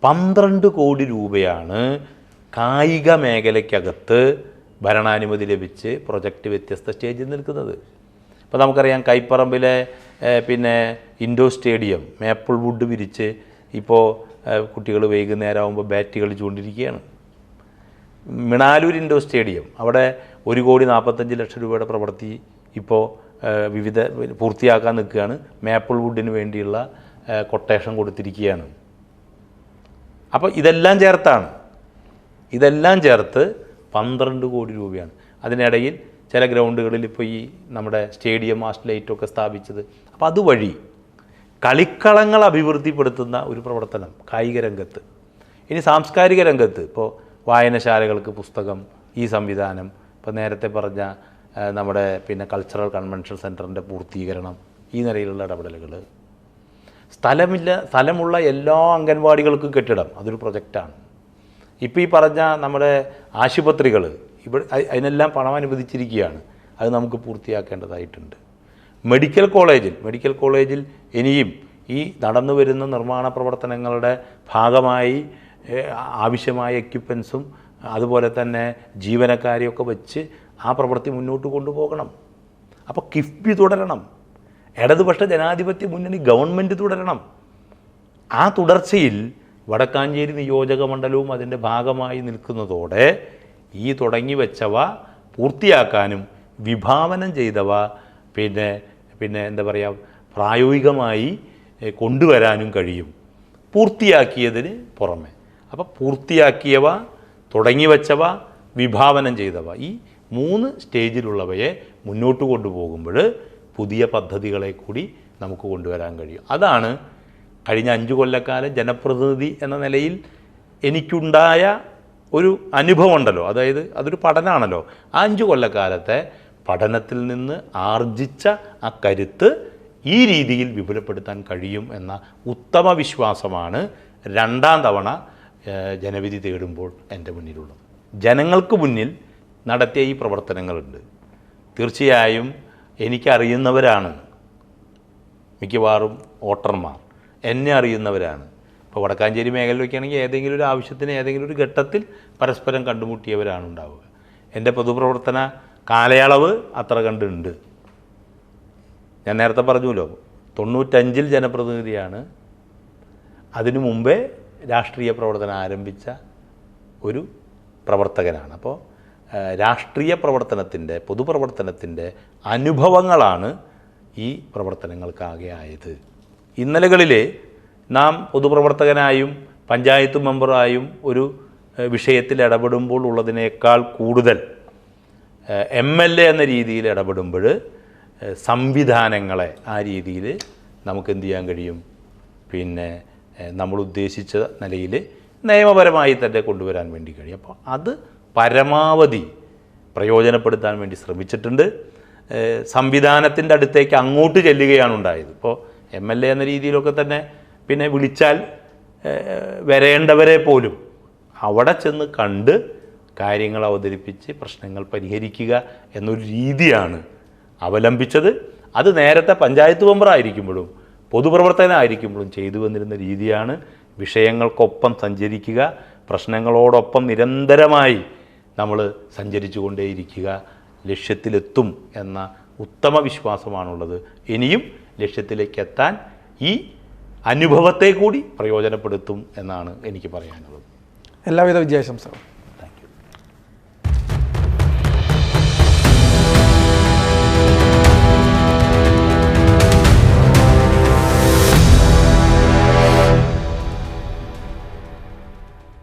12 കോടി രൂപയാണ് കായിക മേഖലയ്ക്കകത്ത് ഭരണാനുമതി ലഭിച്ച് പ്രൊജക്റ്റ് വ്യത്യസ്ത സ്റ്റേജിൽ നിൽക്കുന്നത്. ഇപ്പോൾ നമുക്കറിയാം കൈപ്പറമ്പിലെ പിന്നെ ഇൻഡോർ സ്റ്റേഡിയം മേപ്പിൾ വുഡ് വിരിച്ച് ഇപ്പോൾ കുട്ടികൾ വൈകുന്നേരം ആകുമ്പോൾ ബാറ്റ് കളിച്ചുകൊണ്ടിരിക്കുകയാണ്. മിണാലൂർ ഇൻഡോർ സ്റ്റേഡിയം അവിടെ 1,45,00,000 രൂപയുടെ പ്രവൃത്തി ഇപ്പോൾ വിവിധ പൂർത്തിയാക്കാൻ നിൽക്കുകയാണ്. മേപ്പിൾ വുഡിന് വേണ്ടിയുള്ള കൊട്ടേഷൻ കൊടുത്തിരിക്കുകയാണ്. അപ്പോൾ ഇതെല്ലാം ചേർത്ത് 12 കോടി രൂപയാണ്. അതിനിടയിൽ ചില ഗ്രൗണ്ടുകളിൽ ഇപ്പോൾ ഈ നമ്മുടെ സ്റ്റേഡിയം മാസ്റ്റ് ലൈറ്റൊക്കെ സ്ഥാപിച്ചത്. അപ്പോൾ അതുവഴി കളിക്കളങ്ങൾ അഭിവൃദ്ധിപ്പെടുത്തുന്ന ഒരു പ്രവർത്തനം കായിക രംഗത്ത്. ഇനി സാംസ്കാരിക രംഗത്ത് ഇപ്പോൾ വായനശാലകൾക്ക് പുസ്തകം, ഈ സംവിധാനം, ഇപ്പോൾ നേരത്തെ പറഞ്ഞ നമ്മുടെ പിന്നെ കൾച്ചറൽ കൺവെൻഷൻ സെൻറ്ററിൻ്റെ പൂർത്തീകരണം, ഈ നിലയിലുള്ള ഇടപെടലുകൾ. സ്ഥലമുള്ള എല്ലാ അംഗൻവാടികൾക്കും കെട്ടിടം, അതൊരു പ്രൊജക്റ്റാണ്. ഇപ്പോൾ ഈ പറഞ്ഞ നമ്മുടെ ആശുപത്രികൾ ഇവിടെ അതിനെല്ലാം പണം അനുവദിച്ചിരിക്കുകയാണ്. അത് നമുക്ക് പൂർത്തിയാക്കേണ്ടതായിട്ടുണ്ട്. മെഡിക്കൽ കോളേജിൽ ഇനിയും ഈ നടന്നു വരുന്ന നിർമ്മാണ പ്രവർത്തനങ്ങളുടെ ഭാഗമായി ആവശ്യമായ എക്യുപ്മെൻസും അതുപോലെ തന്നെ ജീവനക്കാരെയൊക്കെ വെച്ച് ആ പ്രവൃത്തി മുന്നോട്ട് കൊണ്ടുപോകണം. അപ്പോൾ കിഫ്ബി തുടരണം, ഇടതുപക്ഷ ജനാധിപത്യ മുന്നണി ഗവൺമെൻറ് തുടരണം. ആ തുടർച്ചയിൽ വടക്കാഞ്ചേരി നിയോജക മണ്ഡലവും അതിൻ്റെ ഭാഗമായി നിൽക്കുന്നതോടെ ഈ തുടങ്ങി വെച്ചവ പൂർത്തിയാക്കാനും വിഭാവനം ചെയ്തവ പിന്നെ എന്താ പറയുക പ്രായോഗികമായി കൊണ്ടുവരാനും കഴിയും, പൂർത്തിയാക്കിയതിന് പുറമെ. അപ്പോൾ പൂർത്തിയാക്കിയവ, തുടങ്ങി വെച്ചവ, വിഭാവനം ചെയ്തവ, ഈ 3 സ്റ്റേജിലുള്ളവയെ മുന്നോട്ട് കൊണ്ടുപോകുമ്പോൾ പുതിയ പദ്ധതികളെ കൂടി നമുക്ക് കൊണ്ടുവരാൻ കഴിയും. അതാണ് കഴിഞ്ഞ 5 കൊല്ലക്കാലം ജനപ്രതിനിധി എന്ന നിലയിൽ എനിക്കുണ്ടായ ഒരു അനുഭവം ഉണ്ടല്ലോ, അതായത് അതൊരു പഠനമാണല്ലോ. ആ 5 കൊല്ലക്കാലത്തെ പഠനത്തിൽ നിന്ന് ആർജിച്ച ആ കരുത്ത് ഈ രീതിയിൽ വിപുലപ്പെടുത്താൻ കഴിയും എന്ന ഉത്തമ വിശ്വാസമാണ് 2ാം തവണ ജനവിധി തേടുമ്പോൾ എൻ്റെ മുന്നിലുള്ളത്. ജനങ്ങൾക്ക് മുന്നിൽ നടത്തിയ ഈ പ്രവർത്തനങ്ങളുണ്ട്. തീർച്ചയായും എനിക്കറിയുന്നവരാണ് മിക്കവാറും വോട്ടർമാർ, എന്നെ അറിയുന്നവരാണ്. ഇപ്പോൾ വടക്കാഞ്ചേരി മേഖലയിലൊക്കെ ആണെങ്കിൽ ഏതെങ്കിലും ഒരു ആവശ്യത്തിന് ഏതെങ്കിലും ഒരു ഘട്ടത്തിൽ പരസ്പരം കണ്ടുമുട്ടിയവരാണ് ഉണ്ടാവുക. എൻ്റെ പൊതുപ്രവർത്തന കാലയളവ് അത്ര കണ്ടുണ്ട്. ഞാൻ നേരത്തെ പറഞ്ഞല്ലോ, 95-ൽ ജനപ്രതിനിധിയാണ്. അതിനു മുമ്പേ രാഷ്ട്രീയ പ്രവർത്തനം ആരംഭിച്ച ഒരു പ്രവർത്തകനാണ്. അപ്പോൾ രാഷ്ട്രീയ പ്രവർത്തനത്തിൻ്റെ പൊതുപ്രവർത്തനത്തിൻ്റെ അനുഭവങ്ങളാണ് ഈ പ്രവർത്തനങ്ങൾക്കാകെ ആയത്. ഇന്നലകളിൽ നാം പൊതുപ്രവർത്തകനായും പഞ്ചായത്ത് മെമ്പറായും ഒരു വിഷയത്തിൽ ഇടപെടുമ്പോൾ ഉള്ളതിനേക്കാൾ കൂടുതൽ MLA എന്ന രീതിയിൽ ഇടപെടുമ്പോൾ സംവിധാനങ്ങളെ ആ രീതിയിൽ നമുക്ക് എന്ത് ചെയ്യാൻ കഴിയും, പിന്നെ നമ്മൾ ഉദ്ദേശിച്ച നിലയിൽ നിയമപരമായി തന്നെ കൊണ്ടുവരാൻ വേണ്ടി കഴിയും. അപ്പോൾ അത് പരമാവധി പ്രയോജനപ്പെടുത്താൻ വേണ്ടി ശ്രമിച്ചിട്ടുണ്ട്. സംവിധാനത്തിൻ്റെ അടുത്തേക്ക് അങ്ങോട്ട് ചെല്ലുകയാണ് ഉണ്ടായത്. ഇപ്പോൾ MLA എന്ന രീതിയിലൊക്കെ തന്നെ പിന്നെ വിളിച്ചാൽ വരേണ്ടവരെ പോലും അവിടെ ചെന്ന് കണ്ട് കാര്യങ്ങൾ അവതരിപ്പിച്ച് പ്രശ്നങ്ങൾ പരിഹരിക്കുക എന്നൊരു രീതിയാണ് അവലംബിച്ചത്. അത് നേരത്തെ പഞ്ചായത്ത് മെമ്പറായിരിക്കുമ്പോഴും പൊതുപ്രവർത്തകനായിരിക്കുമ്പോഴും ചെയ്തു വന്നിരുന്ന രീതിയാണ്. വിഷയങ്ങൾക്കൊപ്പം സഞ്ചരിക്കുക, പ്രശ്നങ്ങളോടൊപ്പം നിരന്തരമായി നമ്മൾ സഞ്ചരിച്ചു കൊണ്ടേയിരിക്കുക, ലക്ഷ്യത്തിലെത്തും എന്ന ഉത്തമ വിശ്വാസമാണുള്ളത്. ഇനിയും ലക്ഷ്യത്തിലേക്ക് എത്താൻ ഈ അനുഭവത്തെ കൂടി പ്രയോജനപ്പെടുത്തും എന്നാണ് എനിക്ക് പറയാനുള്ളത്. എല്ലാവിധ വിജയാശംസകളും.